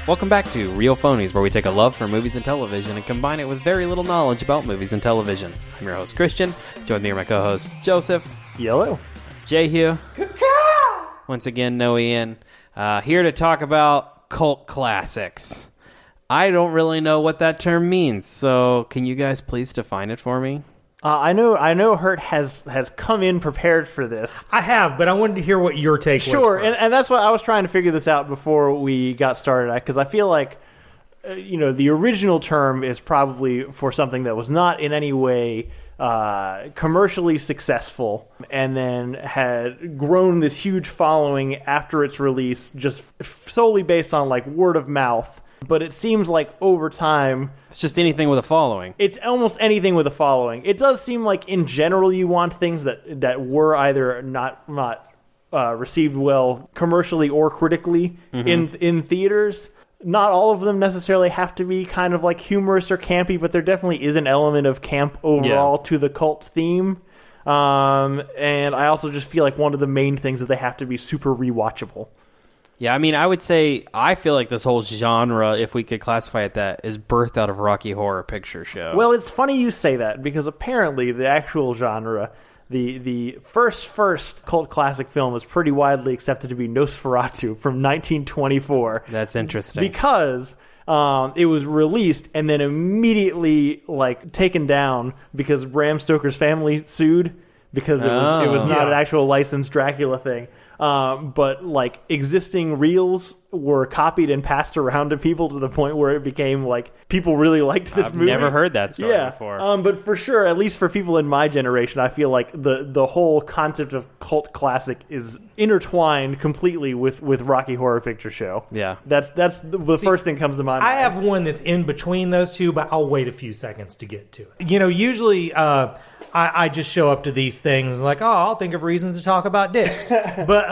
Welcome back to Real Phonies, where we take a love for movies and television and combine it with very little knowledge about movies and television. I'm your host, Christian. Join me are my co-hosts, Joseph. Yellow. Jehu. Once again, no Ian. Here to talk about cult classics. I don't really know what that term means, so can you guys please define it for me? I know Hurt has come in prepared for this. I have, but I wanted to hear what your take was. Sure, and that's what I was trying to figure this out before we got started, because I feel like, the original term is probably for something that was not in any way commercially successful and then had grown this huge following after its release just solely based on, like, word of mouth. But it seems like over time... It's just anything with a following. It's almost anything with a following. It does seem like, in general, you want things that were either not received well commercially or critically in theaters. Not all of them necessarily have to be kind of like humorous or campy, but there definitely is an element of camp overall to the cult theme. And I also just feel like one of the main things is they have to be super rewatchable. Yeah, I mean, I would say, I feel like this whole genre, if we could classify it that, is birthed out of Rocky Horror Picture Show. Well, it's funny you say that, because apparently the actual genre, the first cult classic film is pretty widely accepted to be Nosferatu from 1924. That's interesting. Because it was released and then immediately, like, taken down because Bram Stoker's family sued because it was not an actual licensed Dracula thing. But like existing reels were copied and passed around to people to the point where it became like people really liked this movie. I've never heard that story before. But for sure, at least for people in my generation, I feel like the whole concept of cult classic is intertwined completely with Rocky Horror Picture Show. Yeah, that's the first thing comes to my mind. I have one that's in between those two, but I'll wait a few seconds to get to it. Usually I just show up to these things like, I'll think of reasons to talk about dicks. But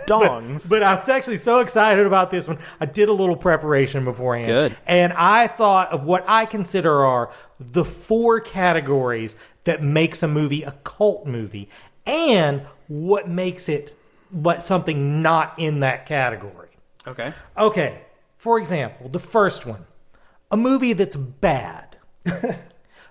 dongs. But I was actually so excited about this one. I did a little preparation beforehand. Good. And I thought of what I consider are the 4 categories that makes a movie a cult movie and what makes it something not in that category. Okay. For example, the first one, a movie that's bad,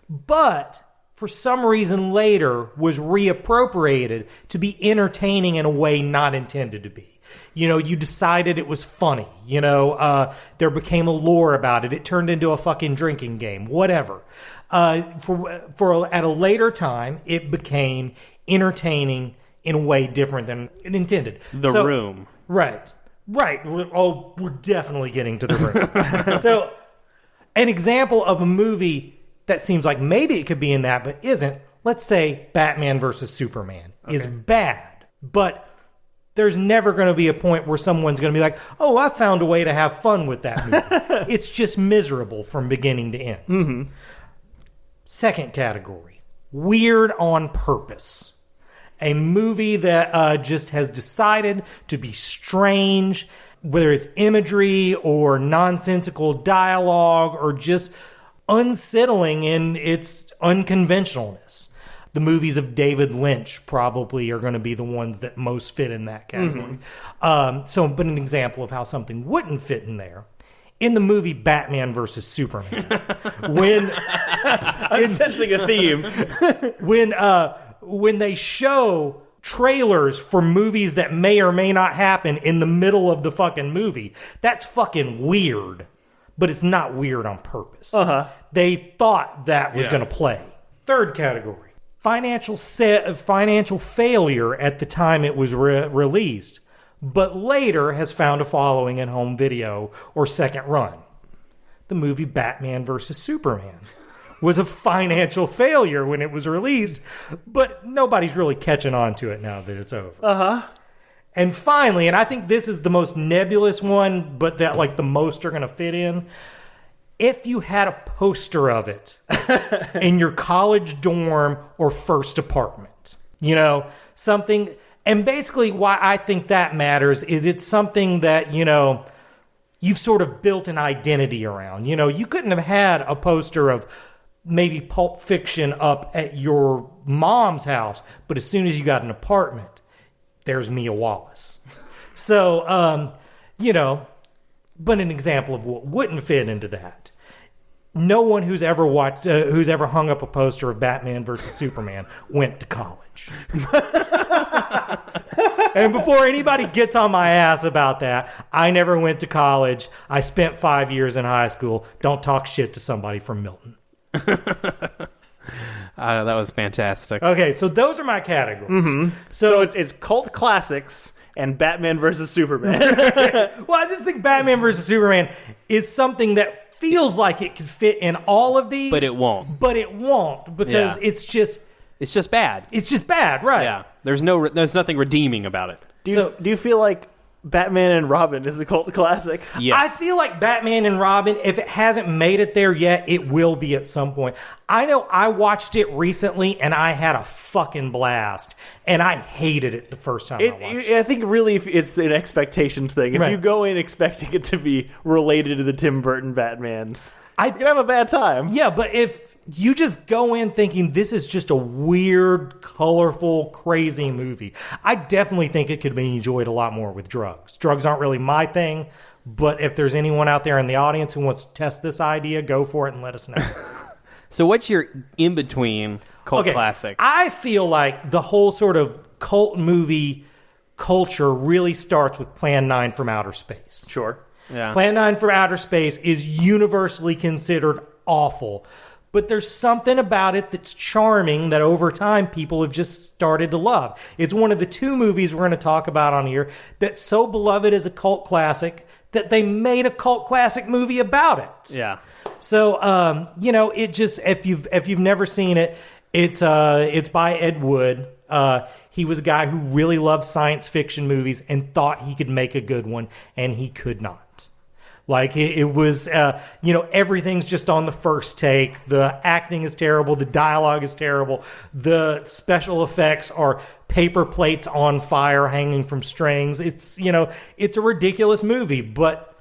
but for some reason later was reappropriated to be entertaining in a way not intended to be. You decided it was funny. There became a lore about it. It turned into a fucking drinking game, whatever. For at a later time, it became entertaining in a way different than it intended. The Room. Right. We're definitely getting to The Room. So, an example of a movie that seems like maybe it could be in that, but isn't. Let's say Batman versus Superman is bad, but there's never going to be a point where someone's going to be like, I found a way to have fun with that movie. It's just miserable from beginning to end. Mm-hmm. Second category, weird on purpose. A movie that just has decided to be strange, whether it's imagery or nonsensical dialogue or just unsettling in its unconventionalness. The movies of David Lynch probably are going to be the ones that most fit in that category. But an example of how something wouldn't fit in there. In the movie Batman versus Superman, when I'm sensing a theme. when they show trailers for movies that may or may not happen in the middle of the fucking movie, that's fucking weird. But it's not weird on purpose. They thought that was going to play. Third category, financial failure at the time it was released, but later has found a following in home video or second run. The movie Batman vs. Superman was a financial failure when it was released, but nobody's really catching on to it now that it's over. And finally, and I think this is the most nebulous one, but that like the most are going to fit in. If you had a poster of it in your college dorm or first apartment, something. And basically why I think that matters is it's something that, you've sort of built an identity around. You couldn't have had a poster of maybe Pulp Fiction up at your mom's house, but as soon as you got an apartment, there's Mia Wallace. So, But an example of what wouldn't fit into that. No one who's ever hung up a poster of Batman versus Superman went to college. And before anybody gets on my ass about that, I never went to college. I spent 5 years in high school. Don't talk shit to somebody from Milton. That was fantastic. Okay, so those are my categories. Mm-hmm. So it's cult classics and Batman versus Superman. Well, I just think Batman versus Superman is something that feels like it could fit in all of these. But it won't. Because it's just bad. It's just bad, right? Yeah. There's nothing redeeming about it. Do you feel like Batman and Robin is a cult classic? Yes. I feel like Batman and Robin, if it hasn't made it there yet, it will be at some point. I know I watched it recently and I had a fucking blast. And I hated it the first time I watched it. I think really it's an expectations thing. If you go in expecting it to be related to the Tim Burton Batmans, you're going to have a bad time. Yeah, but if you just go in thinking this is just a weird, colorful, crazy movie, I definitely think it could be enjoyed a lot more with drugs. Drugs aren't really my thing, but if there's anyone out there in the audience who wants to test this idea, go for it and let us know. So what's your in-between cult classic? I feel like the whole sort of cult movie culture really starts with Plan 9 from Outer Space. Sure. Yeah. Plan 9 from Outer Space is universally considered awful. But there's something about it that's charming that over time people have just started to love. It's one of the two movies we're going to talk about on here that's so beloved as a cult classic that they made a cult classic movie about it. Yeah. So, it just, if you've never seen it, it's by Ed Wood. He was a guy who really loved science fiction movies and thought he could make a good one, and he could not. Like, it was, everything's just on the first take. The acting is terrible. The dialogue is terrible. The special effects are paper plates on fire hanging from strings. It's a ridiculous movie. But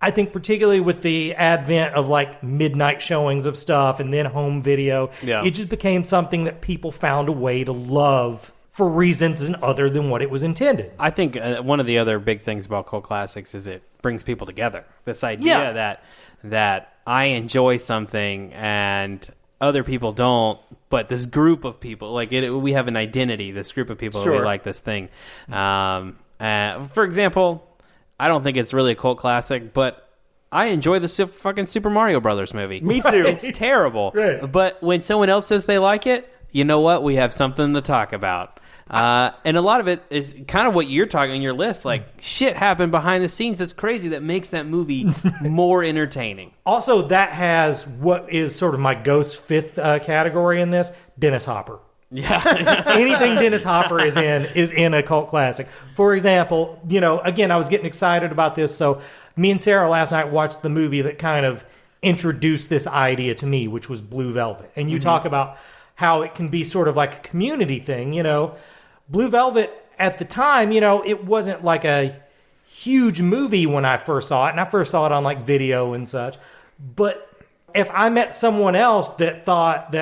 I think particularly with the advent of, like, midnight showings of stuff and then home video, it just became something that people found a way to love for reasons other than what it was intended. I think one of the other big things about cult classics is it brings people together. This idea that I enjoy something and other people don't, but this group of people, we have an identity, this group of people that we like this thing. For example, I don't think it's really a cult classic, but I enjoy the fucking Super Mario Brothers movie. Me too. It's terrible. Right. But when someone else says they like it, you know what? We have something to talk about. And a lot of it is kind of what you're talking in your list. Like, shit happened behind the scenes that's crazy that makes that movie more entertaining. Also, that has what is sort of my ghost fifth category in this, Dennis Hopper. Yeah. Anything Dennis Hopper is in a cult classic. For example, again, I was getting excited about this. So me and Sarah last night watched the movie that kind of introduced this idea to me, which was Blue Velvet. And you talk about how it can be sort of like a community thing, Blue Velvet at the time, it wasn't like a huge movie when I first saw it, and I first saw it on like video and such. But if I met someone else that thought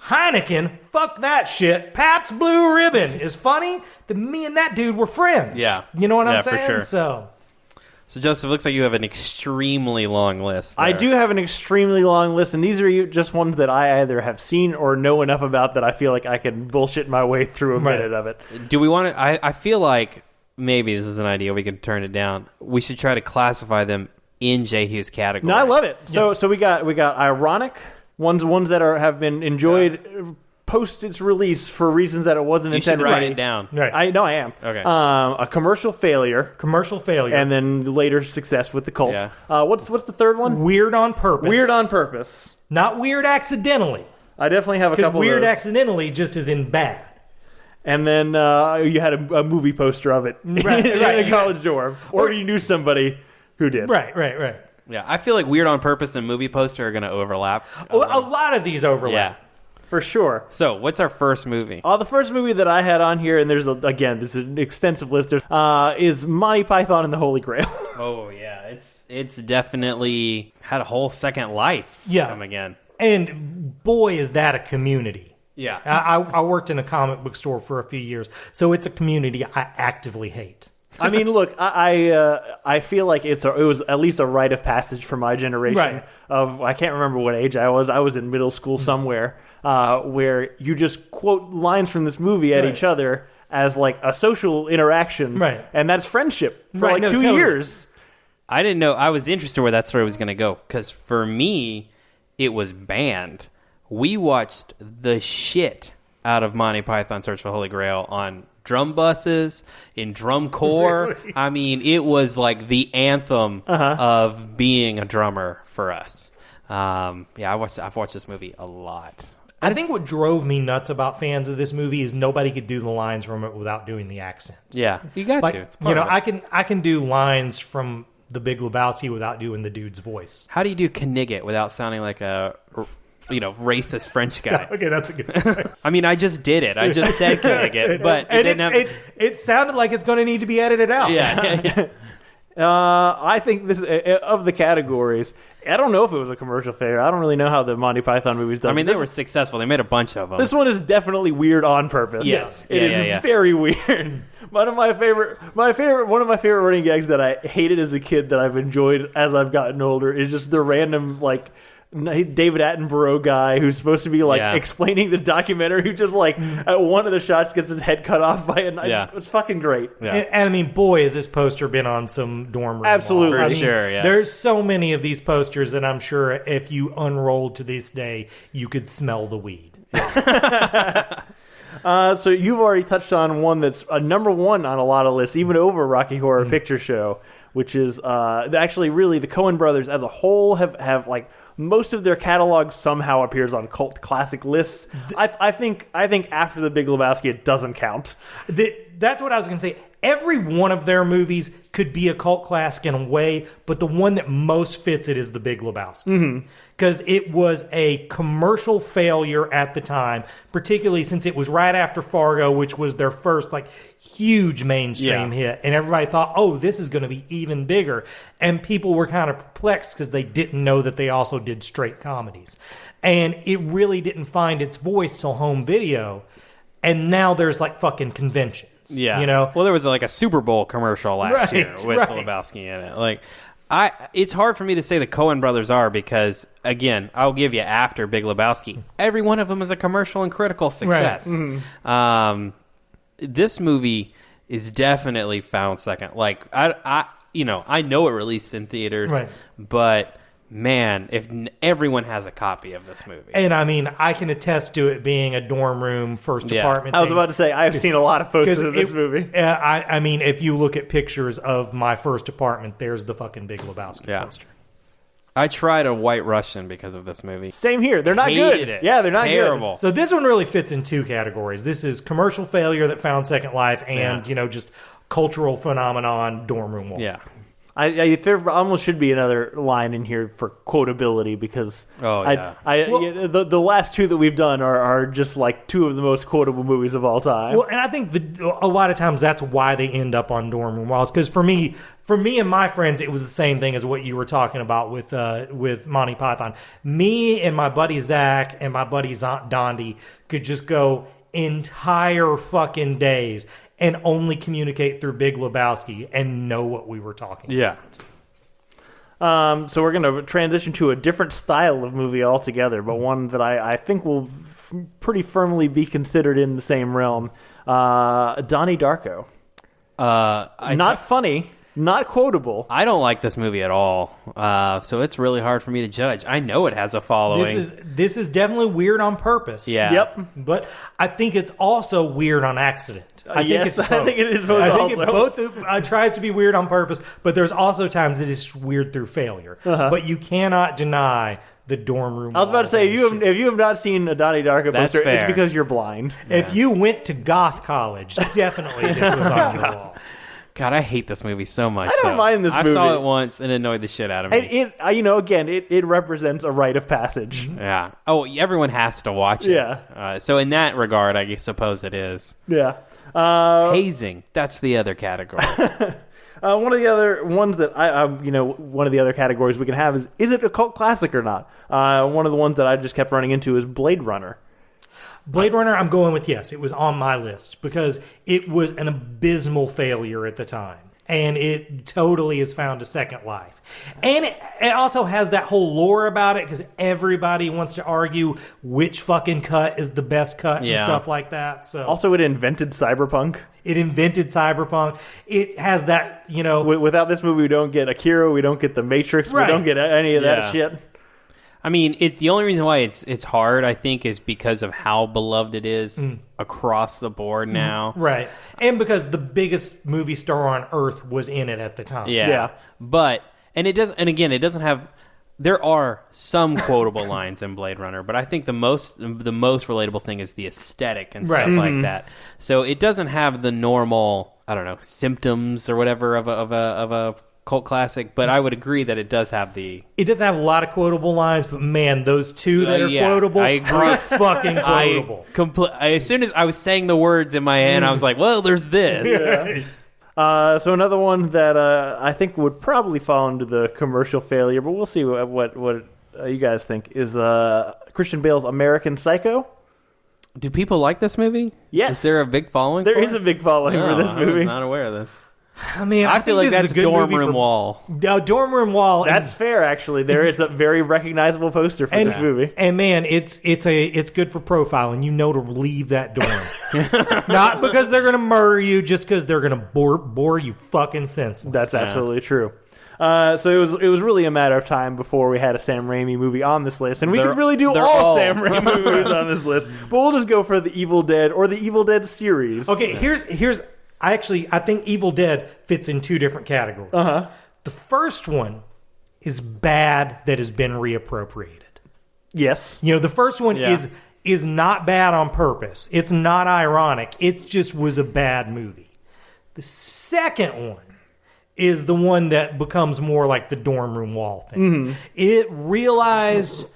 Heineken, fuck that shit, Pabst Blue Ribbon is funny, then me and that dude were friends. Yeah. You know what I'm saying? For sure. So, Joseph, looks like you have an extremely long list there. I do have an extremely long list, and these are just ones that I either have seen or know enough about that I feel like I can bullshit my way through a minute of it. Do we want to... I feel like maybe this is an idea. We could turn it down. We should try to classify them in J. Hughes categories. No, I love it. So we got ironic, ones that have been enjoyed post its release for reasons that it wasn't intended. You should write it down. Right. I am. Okay. A commercial failure, and then later success with the cult. Yeah. What's the third one? Weird on Purpose. Weird on Purpose. Not weird accidentally. I definitely have a couple. Because weird of those. Accidentally just is in bad. And then you had a movie poster of it in a college dorm, or you knew somebody who did. Right. Yeah, I feel like Weird on Purpose and Movie Poster are going to overlap. A lot of these overlap. Yeah. For sure. So, what's our first movie? The first movie that I had on here, and there's an extensive list, is Monty Python and the Holy Grail. Oh, yeah. It's definitely had a whole second life come again. And boy, is that a community. Yeah. I worked in a comic book store for a few years, so it's a community I actively hate. I mean, look, I feel like it was at least a rite of passage for my generation. Right. I can't remember what age I was. I was in middle school somewhere, where you just quote lines from this movie at each other as like a social interaction, right? And that's friendship for like 2 years. I didn't know. I was interested where that story was going to go because for me, it was banned. We watched the shit out of Monty Python Search for Holy Grail on drum buses, in drum corps. Really? I mean, it was like the anthem of being a drummer for us. I've watched this movie a lot. I think what drove me nuts about fans of this movie is nobody could do the lines from it without doing the accent. Yeah, you got like, to. It's part you know, of it. I can do lines from The Big Lebowski without doing the dude's voice. How do you do Knigget without sounding like a racist French guy? Okay, that's a good point. I mean, I just did it. I just said Knigget, but it sounded like it's going to need to be edited out. Yeah. I think this of the categories. I don't know if it was a commercial failure. I don't really know how the Monty Python movies done. I mean, they were succesul. They made a bunch of them. This one is definitely weird on purpose. Yes. It is very weird. One of my favorite running gags that I hated as a kid that I've enjoyed as I've gotten older is just the random like David Attenborough guy who's supposed to be like explaining the documentary who just like at one of the shots gets his head cut off by a knife. Yeah. It's fucking great. Yeah. And I mean, boy, has this poster been on some dorm room Absolutely. walls. I mean, sure, yeah. There's so many of these posters that I'm sure if you unrolled to this day, you could smell the weed. So you've already touched on one that's number one on a lot of lists, even over Rocky Horror Picture Show, which is actually really the Coen brothers as a whole have like most of their catalog somehow appears on cult classic lists. I think after The Big Lebowski, it doesn't count. That's what I was going to say. Every one of their movies could be a cult classic in a way, but the one that most fits it is The Big Lebowski. Because it was a commercial failure at the time, particularly since it was right after Fargo, which was their first like huge mainstream hit. And everybody thought, oh, this is going to be even bigger. And people were kind of perplexed because they didn't know that they also did straight comedies. And it really didn't find its voice till home video. And now there's like fucking conventions. Yeah. You know? Well, there was like a Super Bowl commercial last year with Lebowski in it. Like, it's hard for me to say the Coen brothers are because, again, I'll give you after Big Lebowski, every one of them is a commercial and critical success. Right. This movie is definitely found second. Like, I know it released in theaters, but man, if everyone has a copy of this movie. And I mean, I can attest to it being a dorm room first apartment I was about to say, I've seen a lot of posters of this movie. I mean, if you look at pictures of my first apartment, there's the fucking Big Lebowski poster. I tried a White Russian because of this movie. Same here. They're not Hated good. It. Yeah, they're not Terrible. good. So this one really fits in two categories. This is commercial failure that found second life and, just cultural phenomenon, dorm room wall. Yeah. There almost should be another line in here for quotability because the last two that we've done are just like two of the most quotable movies of all time. Well, and I think a lot of times that's why they end up on dorm room walls. Because for me and my friends, it was the same thing as what you were talking about with Monty Python. Me and my buddy Zach and my buddy's Aunt Dondi could just go entire fucking days and only communicate through Big Lebowski and know what we were talking about. So we're going to transition to a different style of movie altogether, but one that I think will pretty firmly be considered in the same realm. Donnie Darko. Not funny. Not quotable. I don't like this movie at all, so it's really hard for me to judge. I know it has a following. This is definitely weird on purpose. Yeah. Yep. But I think it's also weird on accident. I think it is both. I think it both tries to be weird on purpose, but there's also times it is weird through failure. But you cannot deny the dorm room. I was about to say, if you have not seen a Donnie Darko poster, it's because you're blind. If you went to goth college, definitely this was on your wall. God, I hate this movie so much. I don't mind this movie. I saw it once and it annoyed the shit out of me. It represents a rite of passage. Yeah. Oh, everyone has to watch it. Yeah. So in that regard, I suppose it is. Yeah. Hazing. That's the other category. One of the other ones that one of the other categories we can have is it a cult classic or not? One of the ones that I just kept running into is Blade Runner. Blade Runner, I'm going with yes. It was on my list because it was an abysmal failure at the time. And it totally has found a second life. And it also has that whole lore about it because everybody wants to argue which fucking cut is the best cut and stuff like that. So also, it invented cyberpunk. It invented cyberpunk. It has that, you know... Without this movie, we don't get Akira, we don't get The Matrix, we don't get any of that shit. I mean, it's the only reason why it's hard, I think, is because of how beloved it is across the board now. Right. And because the biggest movie star on Earth was in it at the time. Yeah. But, and it doesn't have... There are some quotable lines in Blade Runner, but I think the most relatable thing is the aesthetic and stuff like that. So it doesn't have the normal, I don't know, symptoms or whatever of a cult classic, but I would agree that it does have the... It doesn't have a lot of quotable lines, but man, those two that are quotable are fucking quotable. As soon as I was saying the words in my head, I was like, well, there's this. So another one that I think would probably fall into the commercial failure, but we'll see what you guys think, is Christian Bale's American Psycho. Do people like this movie? Yes. Is there a big following There is a big following for this movie. I was not aware of this. I mean, I feel like that's Dorm Room Wall. Dorm Room Wall. That's fair, actually. There is a very recognizable poster for this movie. And man, it's good for profiling. You know to leave that dorm. Not because they're going to murder you, just because they're going to bore you fucking senseless. That's absolutely true. So it was really a matter of time before we had a Sam Raimi movie on this list, and we could really do all Sam Raimi movies on this list. But we'll just go for the Evil Dead or the Evil Dead series. Okay, here's. I think Evil Dead fits in two different categories. The first one is bad that has been reappropriated. Yes. You know, the first one is not bad on purpose. It's not ironic. It just was a bad movie. The second one is the one that becomes more like the Dorm Room Wall thing. It realized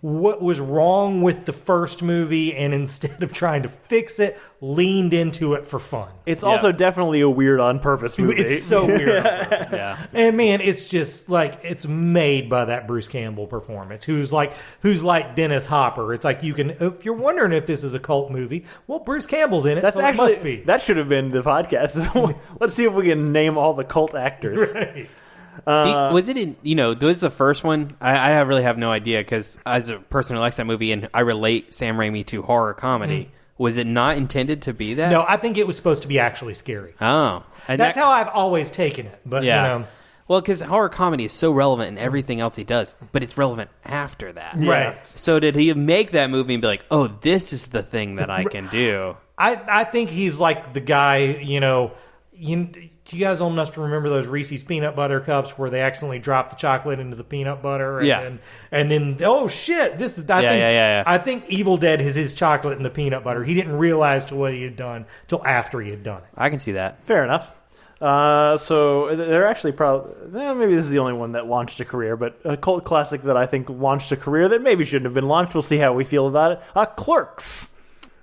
what was wrong with the first movie, and instead of trying to fix it, leaned into it for fun. It's also definitely a weird on purpose movie. It's so weird. And man, it's just like, it's made by that Bruce Campbell performance, who's like Dennis Hopper. It's like, you can, if you're wondering if this is a cult movie, well, Bruce Campbell's in it, That's so actually, it must be. That should have been the podcast. Let's see if we can name all the cult actors. Right. Was it in, this is the first one? I really have no idea, because as a person who likes that movie, and I relate Sam Raimi to horror comedy, was it not intended to be that? No, I think it was supposed to be actually scary. Oh. And That's how I've always taken it. But, Well, because horror comedy is so relevant in everything else he does, but it's relevant after that. Right. So did he make that movie and be like, oh, this is the thing that I can do? I think he's like the guy, do you guys all must remember those Reese's peanut butter cups where they accidentally dropped the chocolate into the peanut butter? And then oh shit, this is... I think Evil Dead is his chocolate in the peanut butter. He didn't realize what he had done till after he had done it. I can see that. Fair enough. So they're actually probably... maybe this is the only one that launched a career, but a cult classic that I think launched a career that maybe shouldn't have been launched. We'll see how we feel about it. Clerks.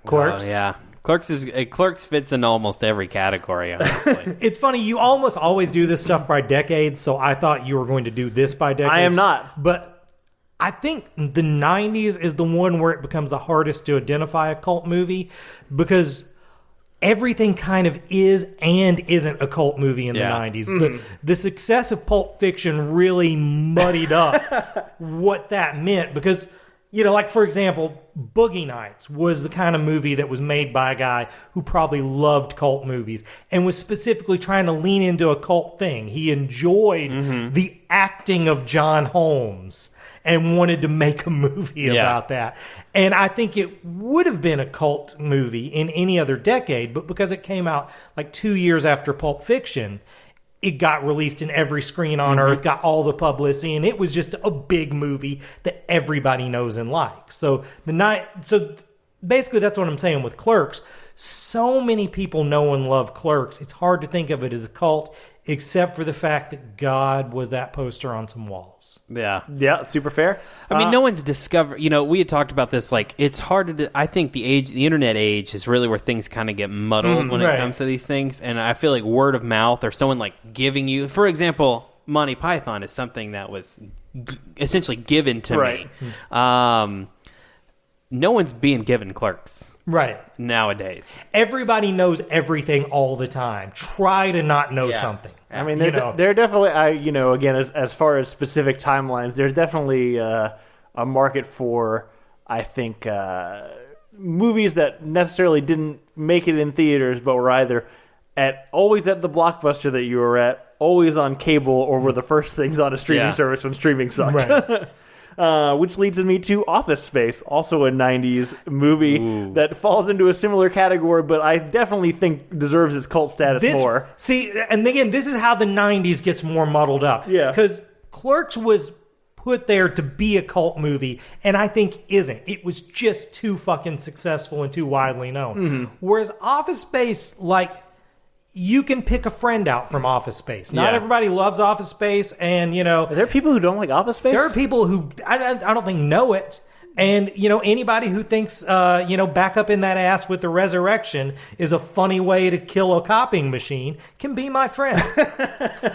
Clerks? Yeah. Clerks fits in almost every category, honestly. It's funny, you almost always do this stuff by decade, so I thought you were going to do this by decade. I am not. But I think the 90s is the one where it becomes the hardest to identify a cult movie, because everything kind of is and isn't a cult movie in the 90s. The success of Pulp Fiction really muddied up what that meant, because... like, for example, Boogie Nights was the kind of movie that was made by a guy who probably loved cult movies and was specifically trying to lean into a cult thing. He enjoyed the acting of John Holmes and wanted to make a movie about that. And I think it would have been a cult movie in any other decade, but because it came out like 2 years after Pulp Fiction, it got released in every screen on Earth, got all the publicity, and it was just a big movie that everybody knows and likes. So basically that's what I'm saying with Clerks. So many people know and love Clerks. It's hard to think of it as a cult, except for the fact that God was that poster on some walls. Yeah, super fair. I mean, no one's discovered... we had talked about this, like, it's hard to... I think the internet age is really where things kind of get muddled when it comes to these things, and I feel like word of mouth or someone, like, giving you... For example, Monty Python is something that was essentially given to me. No one's being given Clerks. Right. nowadays. Everybody knows everything all the time. Try to not know something. I mean, they're definitely, again, as far as specific timelines, there's definitely a market for, I think, movies that necessarily didn't make it in theaters, but were either always at the Blockbuster that you were at, always on cable, or were the first things on a streaming service when streaming sucked. Right. Which leads me to Office Space, also a 90s movie that falls into a similar category, but I definitely think deserves its cult status more. See, and again, this is how the 90s gets more muddled up. Yeah. Because Clerks was put there to be a cult movie, and I think isn't. It was just too fucking successful and too widely known. Mm-hmm. Whereas Office Space, you can pick a friend out from Office Space. Not everybody loves Office Space, and, Are there people who don't like Office Space? There are people who, I don't think, know it. And, anybody who thinks, back up in that ass with the resurrection is a funny way to kill a copying machine can be my friend.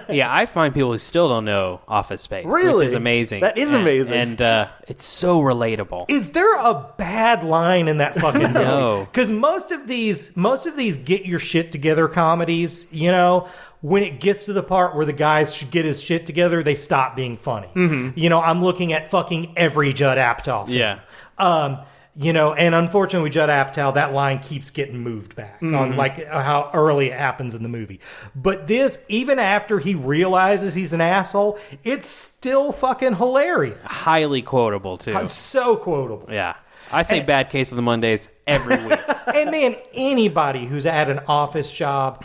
Yeah, I find people who still don't know Office Space, really? which is amazing. That is amazing. And it's so relatable. Is there a bad line in that fucking movie? No. Because most of these get your shit together comedies, when it gets to the part where the guys should get his shit together, they stop being funny. Mm-hmm. I'm looking at fucking every Judd Apatow film. Yeah. And unfortunately with Judd Apatow, that line keeps getting moved back on how early it happens in the movie. But this, even after he realizes he's an asshole, it's still fucking hilarious. Highly quotable, too. It's so quotable. Yeah. I say Bad Case of the Mondays every week. And man, anybody who's at an office job,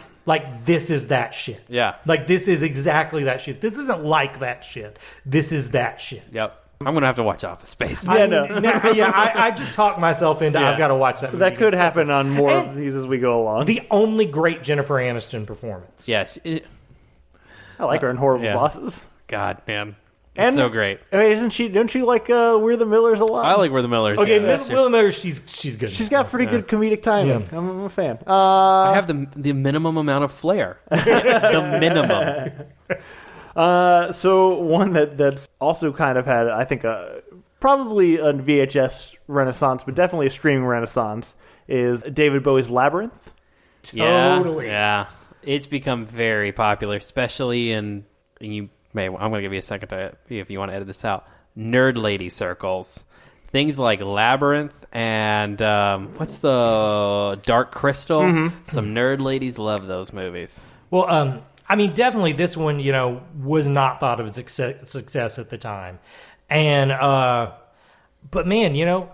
this is that shit. Yeah. This is exactly that shit. This isn't like that shit. This is that shit. Yep. I'm going to have to watch Office Space. I just talked myself into I've got to watch that movie. That could happen on more of these as we go along. The only great Jennifer Aniston performance. Yes. I like her in Horrible Bosses. God, man. It's so great. Wait, don't you like We're the Millers a lot? I like We're the Millers. Okay, Will Miller, she's good. She's got pretty good comedic timing. Yeah. I'm a fan. I have the minimum amount of flair. The minimum. So one that's also kind of had, I think, probably a VHS renaissance, but definitely a streaming renaissance, is David Bowie's Labyrinth. Totally. Yeah. It's become very popular, especially I'm going to give you a second to, if you want to edit this out, nerd lady circles. Things like Labyrinth and what's the Dark Crystal? Mm-hmm. Some nerd ladies love those movies. Well, definitely this one, was not thought of as success at the time. And, but man,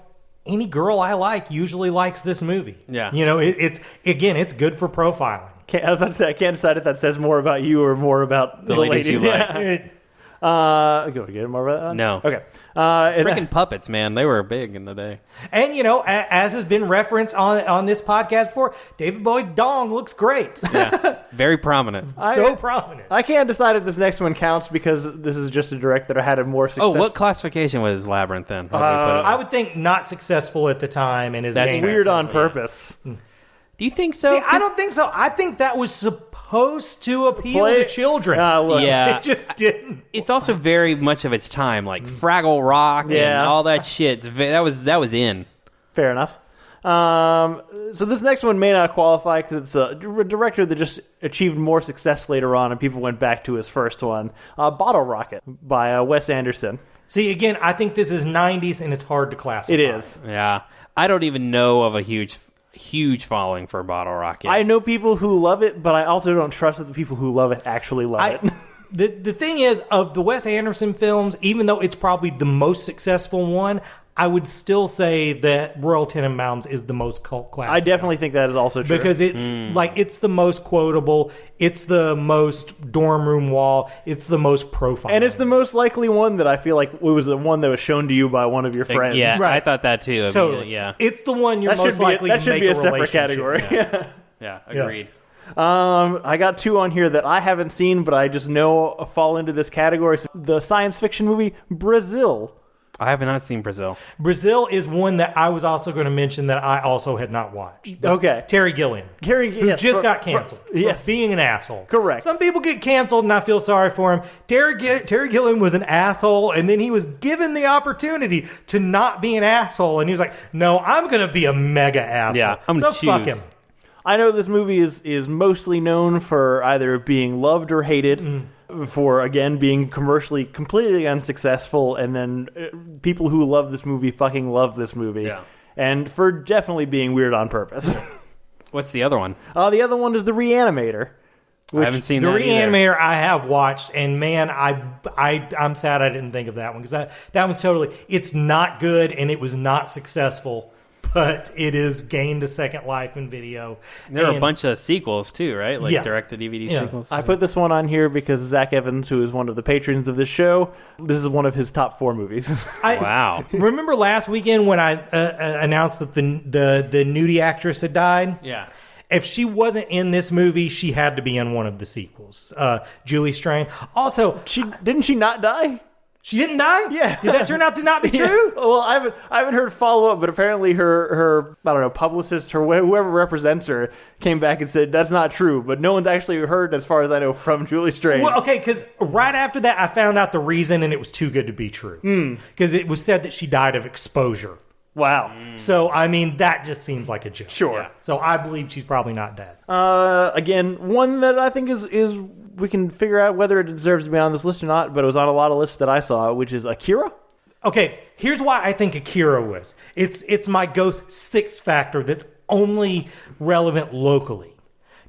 any girl I like usually likes this movie. Yeah. It's good for profiling. I was about to say, I can't decide if that says more about you or more about the ladies you like. Go get more about that? No. Okay. Freaking puppets, man. They were big in the day. And, as has been referenced on this podcast before, David Bowie's dong looks great. Yeah. Very prominent. So prominent. I can't decide if this next one counts because this is just a director that had a more successful... Oh, what classification was Labyrinth then? I would think not successful at the time. And that's weird on purpose. Yeah. Do you think so? See, I don't think so. I think that was supposed to appeal to children. Yeah. It just didn't. It's also very much of its time, like Fraggle Rock and all that shit. That was in. Fair enough. So this next one may not qualify because it's a director that just achieved more success later on, and people went back to his first one, Bottle Rocket by Wes Anderson. See, again, I think this is 90s, and it's hard to classify. It is. Yeah. I don't even know of a huge following for Bottle Rocket. I know people who love it, but I also don't trust that the people who love it actually love it. The thing is, of the Wes Anderson films, even though it's probably the most successful one, I would still say that Royal Tenenbaums is the most cult classic. I definitely think that is also true. Because it's it's the most quotable, it's the most dorm room wall, it's the most profile. And it's the most likely one that I feel like it was the one that was shown to you by one of your friends. Yeah, right. I thought that too. Totally. Yeah. It's the one you're most likely to make a relationship. That should be a separate category. Yeah, agreed. I got two on here that I haven't seen, but I just know fall into this category. So the science fiction movie Brazil. I have not seen Brazil. Brazil is one that I was also going to mention that I also had not watched. Okay. Terry Gilliam. Yes, just got canceled. Yes. For being an asshole. Correct. Some people get canceled, and I feel sorry for him. Terry Gilliam was an asshole, and then he was given the opportunity to not be an asshole, and he was like, no, I'm going to be a mega asshole. Yeah, I'm going to choose. Fuck him. I know this movie is mostly known for either being loved or hated, for, again, being commercially completely unsuccessful, and then people who love this movie fucking love this movie. Yeah. And for definitely being weird on purpose. What's the other one? The other one is The Reanimator. I haven't seen The that Reanimator I have watched, and man, I'm sad I didn't think of that one, because that one's totally, it's not good, and it was not successful. But it is gained a second life in video. There are a bunch of sequels, too, right? Like Yeah. direct-to-DVD Yeah. sequels. I put this one on here because Zach Evans, who is one of the patrons of this show, this is one of his top 4 movies. Wow. Remember last weekend when I announced that the nudie actress had died? Yeah. If she wasn't in this movie, she had to be in one of the sequels. Julie Strain. Also, Didn't she not die? she didn't die? Yeah. Did that turn out to not be true? Well, I haven't heard follow up, but apparently her I don't know, publicist or whoever represents her came back and said that's not true. But no one's actually heard, as far as I know, from Julie Strain. Well, okay, because right after that, I found out the reason, and it was too good to be true. Because it was said that she died of exposure. Wow. So, I mean, that just seems like a joke. Sure. Yeah. So I believe she's probably not dead. Again, one that I think is we can figure out whether it deserves to be on this list or not, but it was on a lot of lists that I saw, which is Akira. Okay, here's why I think Akira was. It's my Ghost 6 factor that's only relevant locally.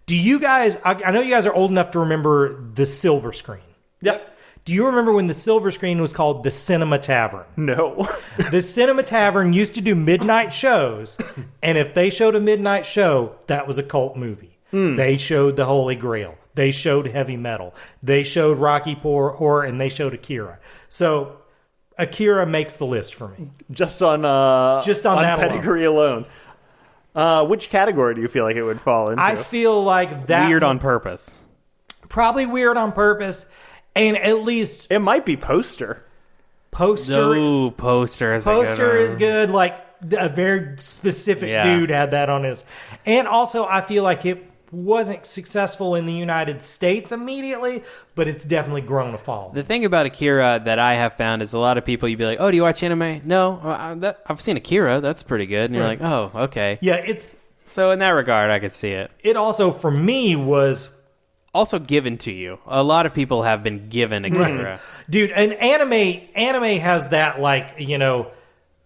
Do you guys, I know you guys are old enough to remember the Silver Screen. Yep. Do you remember when the Silver Screen was called the Cinema Tavern? No. The Cinema Tavern used to do midnight shows, and if they showed a midnight show, that was a cult movie. They showed The Holy Grail. They showed heavy metal. They showed Rocky Horror, and they showed Akira. So Akira makes the list for me. Just on that pedigree alone. Which category do you feel like it would fall into? I feel like that Weird on purpose. probably weird on purpose, and at least It might be poster. poster. Ooh, poster is a good Poster one. is good. Like a very specific Yeah. dude had that on his. And also, I feel like it wasn't successful in the United States immediately, but it's definitely grown to fall. The thing about Akira that I have found is a lot of people, you'd be like, oh, do you watch anime? No, I've seen Akira. That's pretty good. And you're like, oh, okay. Yeah, it's So in that regard, I could see it. it also for me was Also given to you. A lot of people have been given Akira. dude, an anime has that like, you know,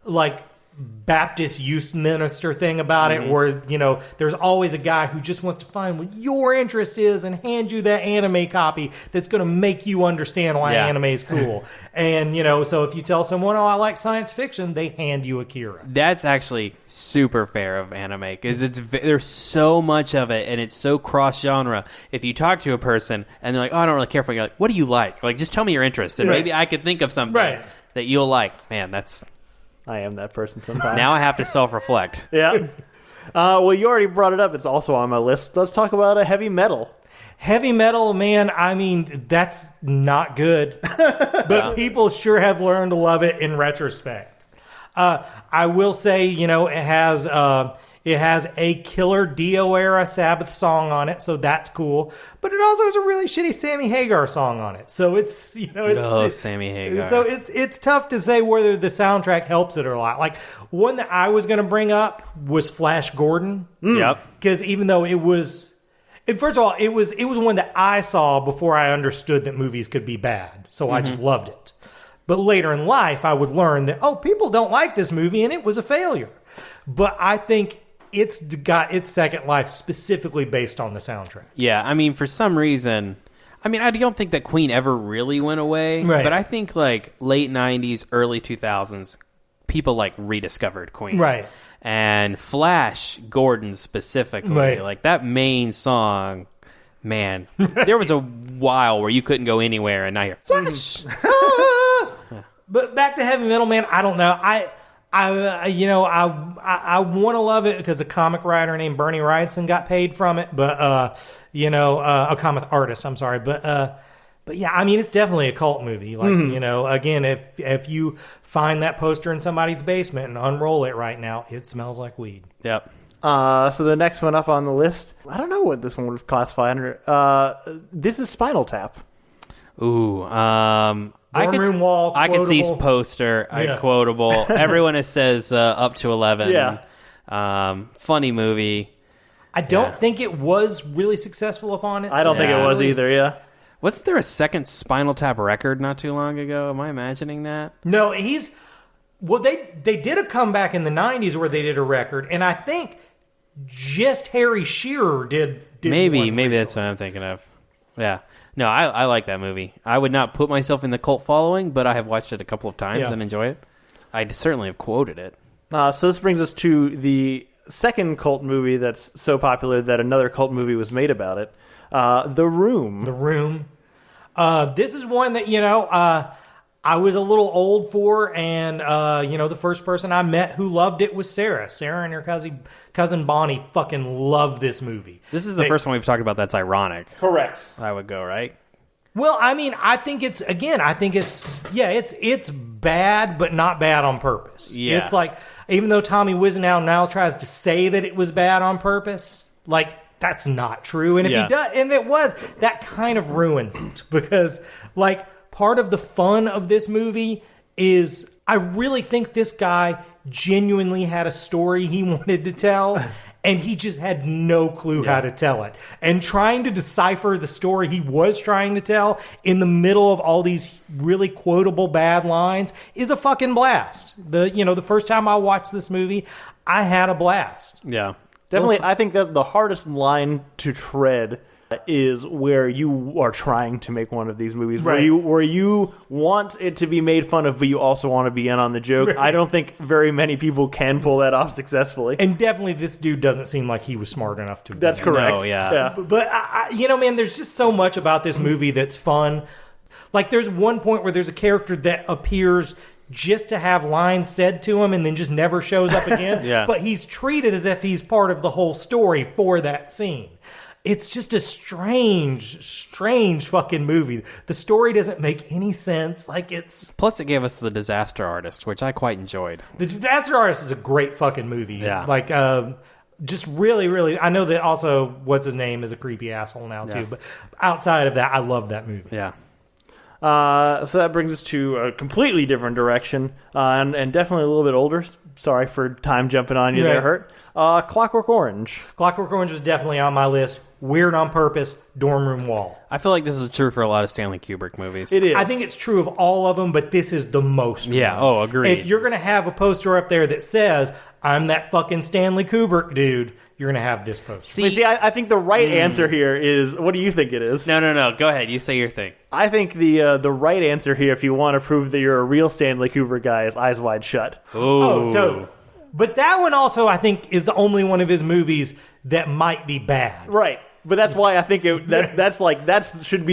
like Baptist youth minister thing about it, where, you know, there's always a guy who just wants to find what your interest is and hand you that anime copy that's going to make you understand why anime is cool. And, you know, so if you tell someone, oh, I like science fiction, they hand you Akira. That's actually super fair of anime because there's so much of it and it's so cross genre. If you talk to a person and they're like, "Oh, I don't really care for it," you're like, "What do you like? Like, just tell me your interest, and maybe I could think of something that you'll like." Man, I am that person sometimes. now I have to self-reflect. Yeah. Well, you already brought it up. It's also on my list. Let's talk about a heavy metal. Heavy metal, man, I mean, that's not good. But people sure have learned to love it in retrospect. I will say, you know, it has a killer Dio era Sabbath song on it, so that's cool. But it also has a really shitty Sammy Hagar song on it. So it's, you know, Sammy Hagar. So it's tough to say whether the soundtrack helps it or not. Like one that I was going to bring up was Flash Gordon. Yep. Because even though it was, first of all, it was one that I saw before I understood that movies could be bad. So I just loved it. But later in life, I would learn that, oh, people don't like this movie and it was a failure. But I think it's got its second life specifically based on the soundtrack. Yeah, I mean, for some reason, I mean, I don't think that Queen ever really went away, Right. but I think like late 90s, early 2000s, people like rediscovered Queen. Right. And Flash Gordon specifically, Right. like that main song, man, there was a while where you couldn't go anywhere and now you're Flash. But back to heavy metal, man, I don't know. I want to love it because a comic writer named Bernie Wrightson got paid from it, but a comic artist. I'm sorry, but But yeah, I mean, it's definitely a cult movie. Like, you know, again, if you find that poster in somebody's basement and unroll it right now, it smells like weed. Yep. So the next one up on the list, I don't know what this one would classify under. This is Spinal Tap. Ooh. Room wall, I could see quotable. poster, quotable. Everyone says up to 11. Yeah. Funny movie. I don't think it was really successul upon it. I don't think it was either, yeah. Wasn't there a second Spinal Tap record not too long ago? Am I imagining that? No, well, they did a comeback in the 90s where they did a record, and I think just Harry Shearer did Maybe one that's recently. what I'm thinking of. Yeah. No, I like that movie. I would not put myself in the cult following, but I have watched it a couple of times and enjoy it. I certainly have quoted it. So this brings us to the second cult movie that's so popular that another cult movie was made about it. The Room. The Room. This is one that, you know, I was a little old for, and, you know, the first person I met who loved it was Sarah. Sarah and her cousin Bonnie fucking loved this movie. This is the first one we've talked about that's ironic. Correct. I would go, right? Well, I mean, I think it's bad, but not bad on purpose. Yeah. It's like, even though Tommy Wiseau now tries to say that it was bad on purpose, like, that's not true. And if he does, and it was, that kind of ruins it. Because, like, part of the fun of this movie is I really think this guy genuinely had a story he wanted to tell, and he just had no clue how to tell it. And trying to decipher the story he was trying to tell in the middle of all these really quotable bad lines is a fucking blast. The first time I watched this movie, I had a blast. Yeah. Definitely, I think that the hardest line to tread is where you are trying to make one of these movies, right, where you want it to be made fun of, but you also want to be in on the joke. Right. I don't think very many people can pull that off successfully. And definitely this dude doesn't seem like he was smart enough to. That's correct. No, yeah. But man, there's just so much about this movie that's fun. Like, there's one point where there's a character that appears just to have lines said to him and then just never shows up again. But he's treated as if he's part of the whole story for that scene. It's just a strange fucking movie. The story doesn't make any sense. Like, it's... Plus, it gave us The Disaster Artist, which I quite enjoyed. The Disaster Artist is a great fucking movie. Yeah. Like, just really, really... I know that also, what's his name, is a creepy asshole now, too. But outside of that, I love that movie. Yeah. So that brings us to a completely different direction, and definitely a little bit older. Sorry for time jumping on you there, Hurt. Clockwork Orange. Clockwork Orange was definitely on my list. Weird on purpose, dorm room wall. I feel like this is true for a lot of Stanley Kubrick movies. It is. I think it's true of all of them, but this is the most. Yeah, agreed. If you're going to have a poster up there that says, I'm that fucking Stanley Kubrick dude, you're going to have this poster. See, I think the right answer here is, what do you think it is? No. Go ahead. You say your thing. I think the right answer here, if you want to prove that you're a real Stanley Kubrick guy, is Eyes Wide Shut. Ooh. Oh, totally. But that one also, I think, is the only one of his movies that might be bad. Right. But that's why I think that should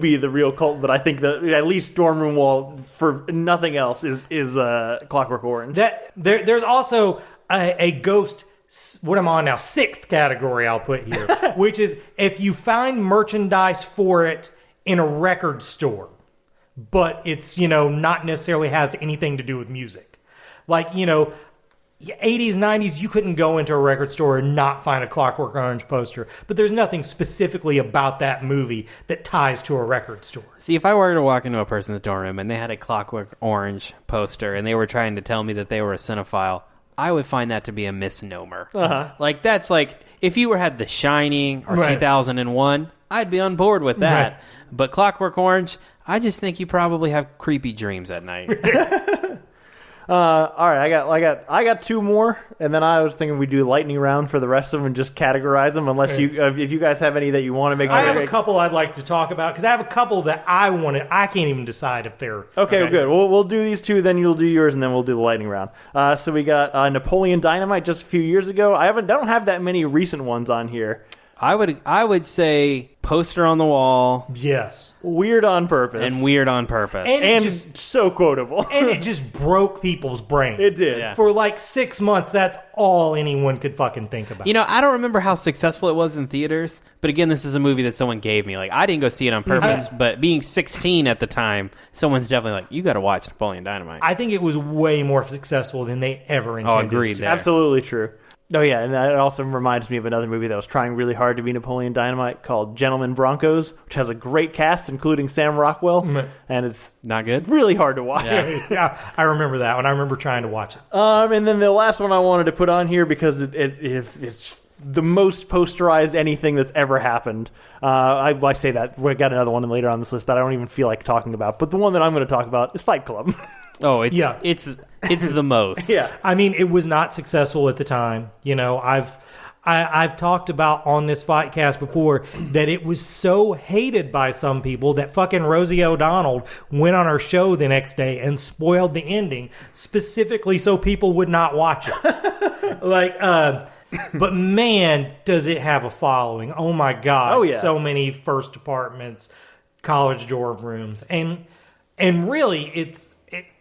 be the real cult. But I think that at least Dorm Room Wall, for nothing else, is Clockwork Orange. There's also a ghost. What I'm on now, 6th category I'll put here, which is if you find merchandise for it in a record store, but it's not necessarily has anything to do with music, like 80s, 90s, you couldn't go into a record store and not find a Clockwork Orange poster. But there's nothing specifically about that movie that ties to a record store. See, if I were to walk into a person's dorm room and they had a Clockwork Orange poster and they were trying to tell me that they were a cinephile, I would find that to be a misnomer. Like, that's like, if you had The Shining or 2001, I'd be on board with that. Right. But Clockwork Orange, I just think you probably have creepy dreams at night. All right, I got 2 more, and then I was thinking we'd do lightning round for the rest of them and just categorize them. Unless if you guys have any that you want to make. I have a couple I'd like to talk about because I have a couple that I wanted. I can't even decide if they're okay. Good. We'll do these 2, then you'll do yours, and then we'll do the lightning round. So we got Napoleon Dynamite just a few years ago. I don't have that many recent ones on here. I would say poster on the wall Yes. Weird on purpose. and weird on purpose. And just so quotable. and it just broke people's brains. It did. Yeah. For like 6 months, that's all anyone could fucking think about. You know, I don't remember how successful it was in theaters, but again, this is a movie that someone gave me. Like, I didn't go see it on purpose, but being 16 at the time, someone's definitely like, you got to watch Napoleon Dynamite. I think it was way more successful than they ever intended. Agreed to. there. Absolutely true. Oh, yeah, and that also reminds me of another movie that was trying really hard to be Napoleon Dynamite called Gentlemen Broncos, which has a great cast, including Sam Rockwell, and it's Not good? really hard to watch. Yeah. Yeah, I remember that one. I remember trying to watch it. And then the last one I wanted to put on here because it's the most posterized anything that's ever happened. I say that. We got another one later on this list that I don't even feel like talking about, but the one that I'm going to talk about is Fight Club. Oh, it's Yeah. it's the most. Yeah. I mean, it was not successful at the time. You know, I've talked about on this Fightcast before that it was so hated by some people that fucking Rosie O'Donnell went on her show the next day and spoiled the ending specifically so people would not watch it. But man, does it have a following. Oh my God. Oh, yeah. So many first apartments, college dorm rooms. And really, it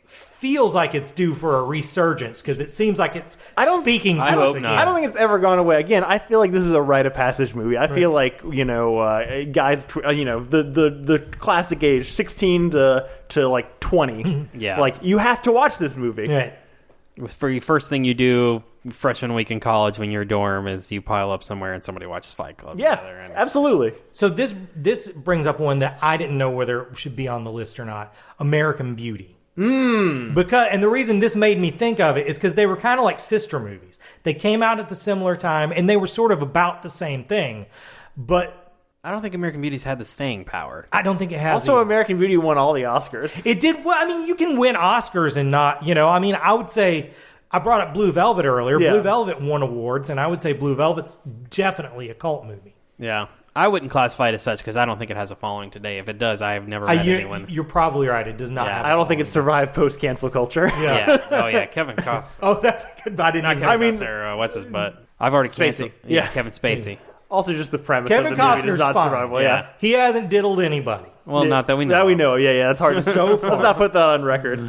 feels like it's due for a resurgence because it seems like it's speaking to I us hope again. not. I don't think it's ever gone away. Again, I feel like this is a rite of passage movie. I feel like, guys, the classic age, 16 to like 20. Yeah. Like, you have to watch this movie. Right. For your first thing you do freshman week in college when you're dorm is you pile up somewhere and somebody watches Fight Club Yeah, together. And absolutely. So this brings up one that I didn't know whether it should be on the list or not. American Beauty. And the reason this made me think of it is because they were kind of like sister movies. They came out at the similar time, and they were sort of about the same thing. But I don't think American Beauty's had the staying power. I don't think it has. Also, either. American Beauty won all the Oscars. It did. Well, I mean, you can win Oscars and not. I mean, I would say I brought up Blue Velvet earlier. Yeah. Blue Velvet won awards, and I would say Blue Velvet's definitely a cult movie. Yeah. I wouldn't classify it as such because I don't think it has a following today. If it does, I have never met anyone. You're probably right. It does not. Yeah. Have I don't think it survived post-cancel culture. Yeah. Oh, yeah. Kevin Costner. Oh, that's good. I didn't. Kevin Even, Costner, what's his butt? I've already canceled. Yeah. Kevin Spacey. Also, just the premise Kevin of the movie Costner's does not fine. survive well. Yeah. he hasn't diddled anybody. Well, not that we know. That we know. Yeah. That's hard to So far. Let's not put that on record.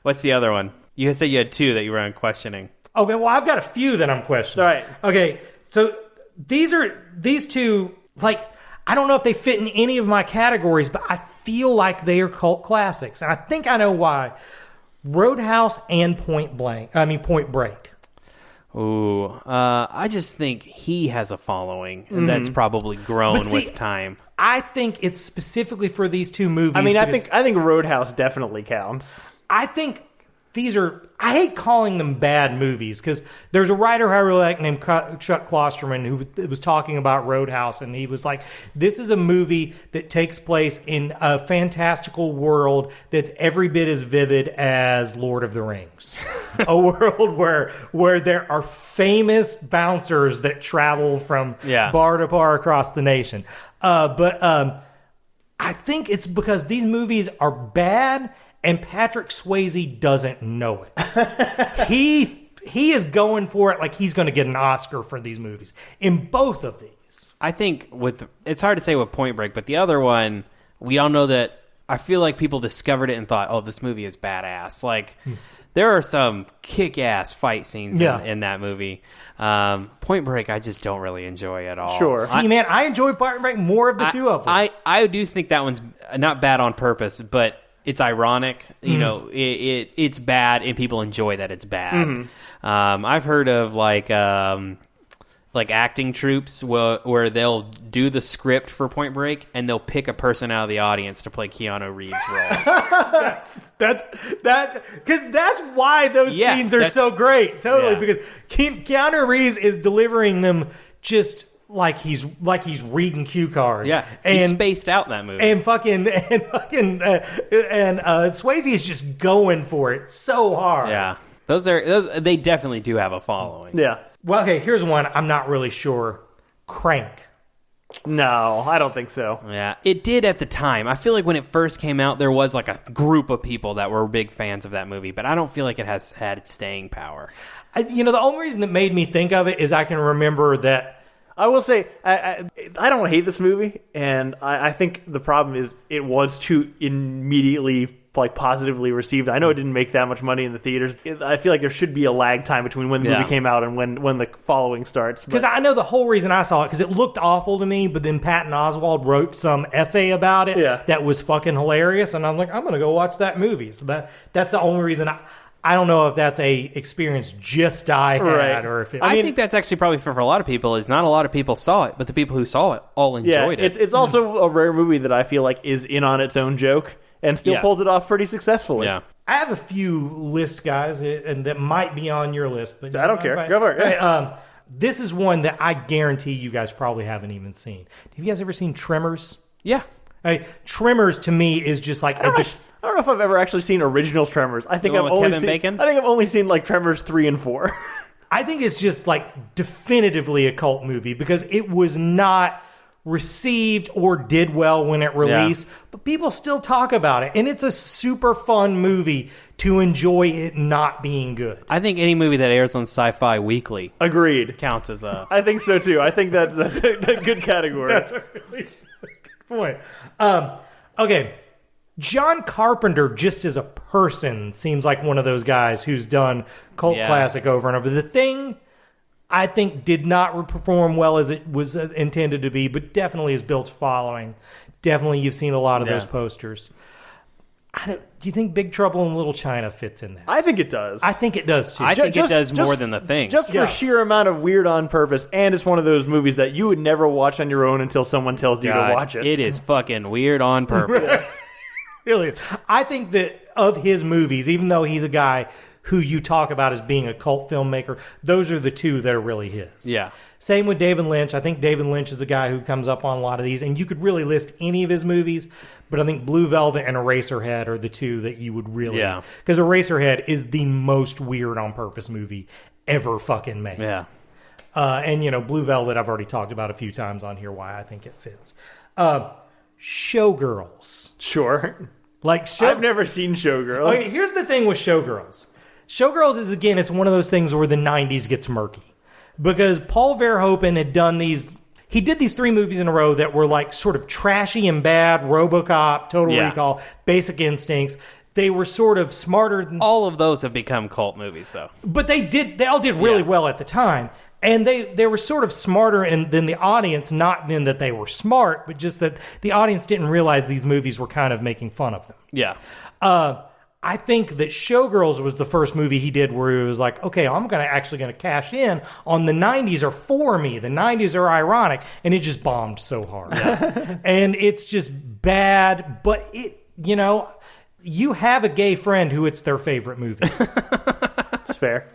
What's the other one? You said you had two that you were questioning. Okay, well, I've got a few that I'm questioning. All right. Okay, so these two, like, I don't know if they fit in any of my categories, but I feel like they are cult classics, and I think I know why. Roadhouse and Point Break. Ooh, I just think he has a following, and that's probably grown But see, with time. I think it's specifically for these two movies. I mean, I because think Roadhouse definitely counts. I think these are... I hate calling them bad movies because there's a writer I really like named Chuck Klosterman who was talking about Roadhouse, and he was like, this is a movie that takes place in a fantastical world that's every bit as vivid as Lord of the Rings. A world where there are famous bouncers that travel from bar to bar across the nation. But I think it's because these movies are bad and Patrick Swayze doesn't know it. He is going for it like he's going to get an Oscar for these movies. In both of these. I think it's hard to say with Point Break, but the other one, we all know that I feel like people discovered it and thought, oh, this movie is badass. Like, there are some kick-ass fight scenes in that movie. Point Break, I just don't really enjoy at all. Sure. See, man, I enjoy Point Break more of the two of them. I do think that one's not bad on purpose, but it's ironic. You know, it's bad, and people enjoy that it's bad. I've heard of like acting troupes where they'll do the script for Point Break, and they'll pick a person out of the audience to play Keanu Reeves' role. Because that's why those scenes are so great. Totally, because Keanu Reeves is delivering them just like he's reading cue cards. Yeah, and he's spaced out in that movie. And Swayze is just going for it so hard. Yeah, those they definitely do have a following. Yeah. Well, okay, here's one I'm not really sure. Crank. No, I don't think so. Yeah, it did at the time. I feel like when it first came out, there was like a group of people that were big fans of that movie, but I don't feel like it has had staying power. The only reason that made me think of it is I can remember that I will say, I don't hate this movie, and I think the problem is it was too immediately positively received. I know it didn't make that much money in the theaters. I feel like there should be a lag time between when the movie came out and when the following starts. Because I know the whole reason I saw it, because it looked awful to me, but then Patton Oswalt wrote some essay about it that was fucking hilarious, and I'm like, I'm going to go watch that movie. So that's the only reason I don't know if that's a experience just I had, or if I think that's actually probably for a lot of people. Is not a lot of people saw it, but the people who saw it all enjoyed it. It's also a rare movie that I feel like is in on its own joke and still pulls it off pretty successfully. Yeah, I have a few list guys, and that might be on your list, but I don't care. Go for it. Right, this is one that I guarantee you guys probably haven't even seen. Have you guys ever seen Tremors? Yeah. Tremors to me is just like I don't know if I've ever actually seen original Tremors. I think I've only seen like Tremors 3 and 4. I think it's just like definitively a cult movie because it was not received or did well when it released, but people still talk about it, and it's a super fun movie to enjoy it not being good. I think any movie that airs on Sci-Fi Weekly counts as a... I think so too. I think that's a good category. That's a really good point. Okay. John Carpenter, just as a person, seems like one of those guys who's done cult classic over and over. The Thing, I think, did not perform well as it was intended to be, but definitely has built a following. Definitely, you've seen a lot of those posters. Do you think Big Trouble in Little China fits in there? I think it does. I think it does, too. I think it does more than The Thing. Just for sheer amount of weird on purpose, and it's one of those movies that you would never watch on your own until someone tells you to watch it. It is fucking weird on purpose. Really, I think that of his movies, even though he's a guy who you talk about as being a cult filmmaker, those are the two that are really his. Yeah. Same with David Lynch. I think David Lynch is the guy who comes up on a lot of these, and you could really list any of his movies, but I think Blue Velvet and Eraserhead are the two that you would really... Yeah. Because Eraserhead is the most weird on purpose movie ever fucking made. Yeah. And, Blue Velvet I've already talked about a few times on here why I think it fits. Showgirls. Sure. I've never seen Showgirls. Okay, here's the thing with Showgirls. Showgirls is, again, it's one of those things where the 90s gets murky. Because Paul Verhoeven had done these... He did these 3 movies in a row that were like sort of trashy and bad. RoboCop, Total Recall, Basic Instincts. They were sort of smarter than... All of those have become cult movies, though. But they all did really well at the time. And they were sort of smarter than the audience, not in that they were smart, but just that the audience didn't realize these movies were kind of making fun of them. Yeah. I think that Showgirls was the first movie he did where he was like, okay, I'm actually going to cash in on the 90s are for me. The 90s are ironic. And it just bombed so hard. Yeah. And it's just bad. But you have a gay friend who it's their favorite movie. It's fair.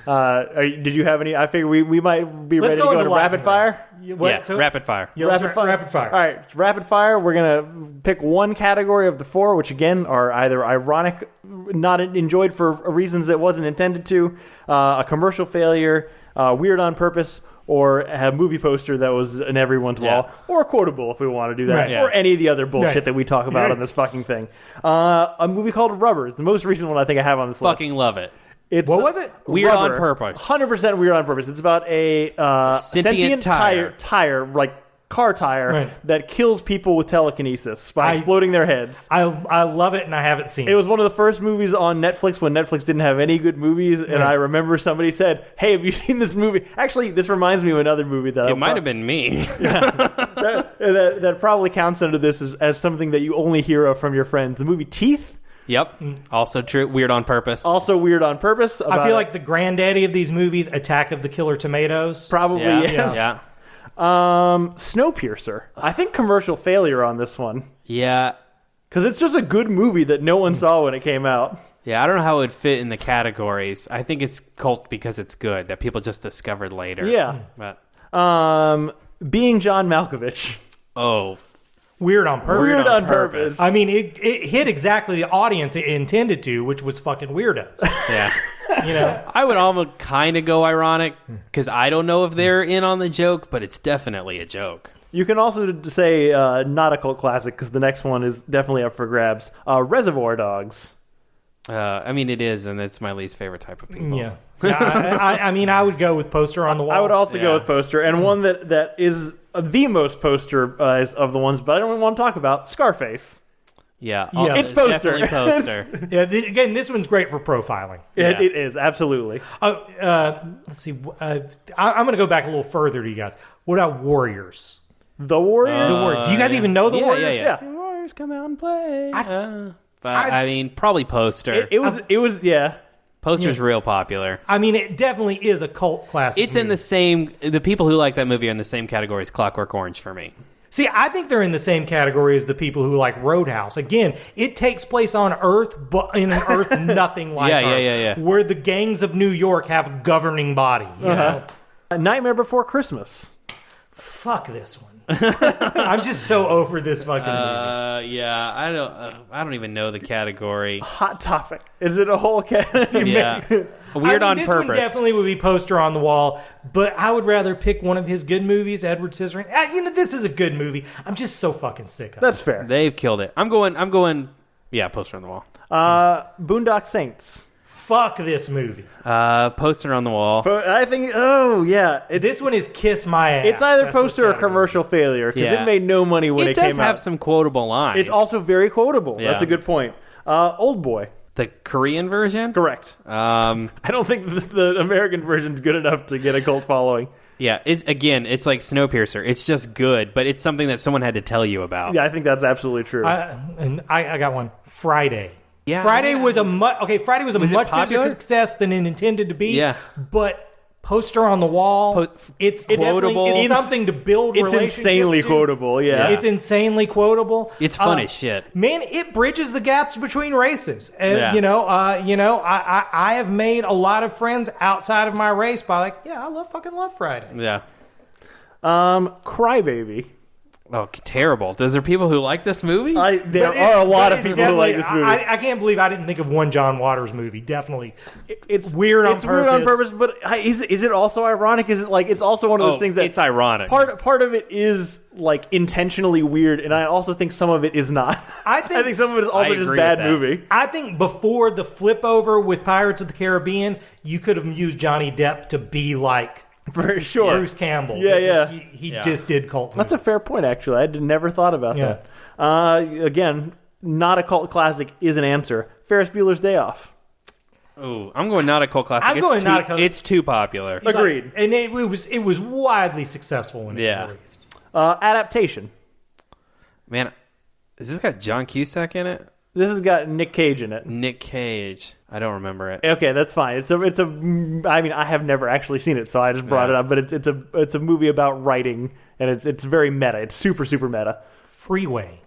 Did you have any? I figure we might be ready to go to rapid fire. Rapid fire. Rapid fire. All right, rapid fire. We're gonna pick one category of the 4, which again are either ironic, not enjoyed for reasons it wasn't intended to, a commercial failure, weird on purpose, or a movie poster that was in everyone's wall, or quotable if we want to do that, or any of the other bullshit that we talk about on this fucking thing. A movie called Rubber. It's the most recent one I think I have on this list. Fucking love it. What was it? Weird Rubber. on purpose. 100% weird on purpose. It's about a sentient tire, like car tire, that kills people with telekinesis by exploding their heads. I love it, and I haven't seen it. It was one of the first movies on Netflix when Netflix didn't have any good movies, and I remember somebody said, hey, have you seen this movie? Actually, this reminds me of another movie that... It might have been me. that probably counts under this as something that you only hear of from your friends. The movie Teeth? Yep. Also true. Weird on purpose. Also weird on purpose. I feel like the granddaddy of these movies, Attack of the Killer Tomatoes. Probably, yes. Yeah. Snowpiercer. I think commercial failure on this one. Yeah. Because it's just a good movie that no one saw when it came out. Yeah, I don't know how it would fit in the categories. I think it's cult because it's good, that people just discovered later. Yeah. But Being John Malkovich. Oh, weird on purpose. Weird on purpose. I mean, it hit exactly the audience it intended to, which was fucking weirdos. Yeah. I would almost kind of go ironic because I don't know if they're in on the joke, but it's definitely a joke. You can also say not a cult classic because the next one is definitely up for grabs. Reservoir Dogs. I mean, it is, and it's my least favorite type of people. Yeah. I mean, I would go with poster on the wall. I would also go with poster, and one that is the most poster of the ones, but I don't want to talk about Scarface. Yeah, it's poster. Definitely poster. Yeah, again, this one's great for profiling. It is, absolutely. Let's see. I'm going to go back a little further to you guys. What about Warriors? The Warriors? Do you guys even know the Warriors? Yeah. The Warriors come out and play. I mean, probably poster. It was. Poster's real popular. I mean, it definitely is a cult classic. It's in the same. The people who like that movie are in the same category as Clockwork Orange for me. See, I think they're in the same category as the people who like Roadhouse. Again, it takes place on Earth, but in an Earth nothing like Earth. Yeah. Where the gangs of New York have governing body. You know? A Nightmare Before Christmas. Fuck this one. I'm just so over this fucking movie. Yeah, I don't even know the category. Hot Topic. Is it a whole category? Yeah. Weird on this purpose. One definitely would be poster on the wall, but I would rather pick one of his good movies, Edward Scissorhands. This is a good movie. I'm just so fucking sick of it. That's fair. They've killed it. I'm going. Yeah, poster on the wall. Boondock Saints. Fuck this movie. Poster on the wall. I think. This one is Kiss My Ass. It's either That's poster or what's gotta commercial failure because Yeah. it made no money when it came out. It does have some quotable lines. It's also very quotable. Yeah. That's a good point. Old Boy. The Korean version? Correct. I don't think the American version's good enough to get a cult following. Yeah, it's like Snowpiercer. It's just good, but it's something that someone had to tell you about. Yeah, I think that's absolutely true. I got one. Friday. Yeah, Friday was a much bigger popular? success than it intended to be. Yeah. But poster on the wall, it's quotable. It's something to build It's relationships insanely to. quotable, yeah. It's insanely quotable. It's fun as shit. Man, it bridges the gaps between races. Yeah. I have made a lot of friends outside of my race by I love Friday. Yeah. Crybaby. Oh, terrible. Is there people who like this movie? There are a lot of people who like this movie. I can't believe I didn't think of one John Waters movie. Definitely, it's weird on purpose. Weird on purpose, but is it also ironic? Is it like it's also one of those things that it's ironic. Part of it is like intentionally weird, and I also think some of it is not. I think some of it is also just bad movie. I think before the flip over with Pirates of the Caribbean, you could have used Johnny Depp to be like. For sure. Bruce Campbell. He just did cult movies. That's a fair point, actually. I had never thought about that. Again, not a cult classic is an answer. Ferris Bueller's Day Off. Oh, I'm going not a cult classic. It's too popular. Agreed. And it was widely successful when it was released. Adaptation. Man, has this got John Cusack in it? This has got Nick Cage in it. Nick Cage. I don't remember it. Okay, that's fine. It's a. I mean, I have never actually seen it, so I just brought it up. But it's a movie about writing, and it's very meta. It's super meta. Freeway.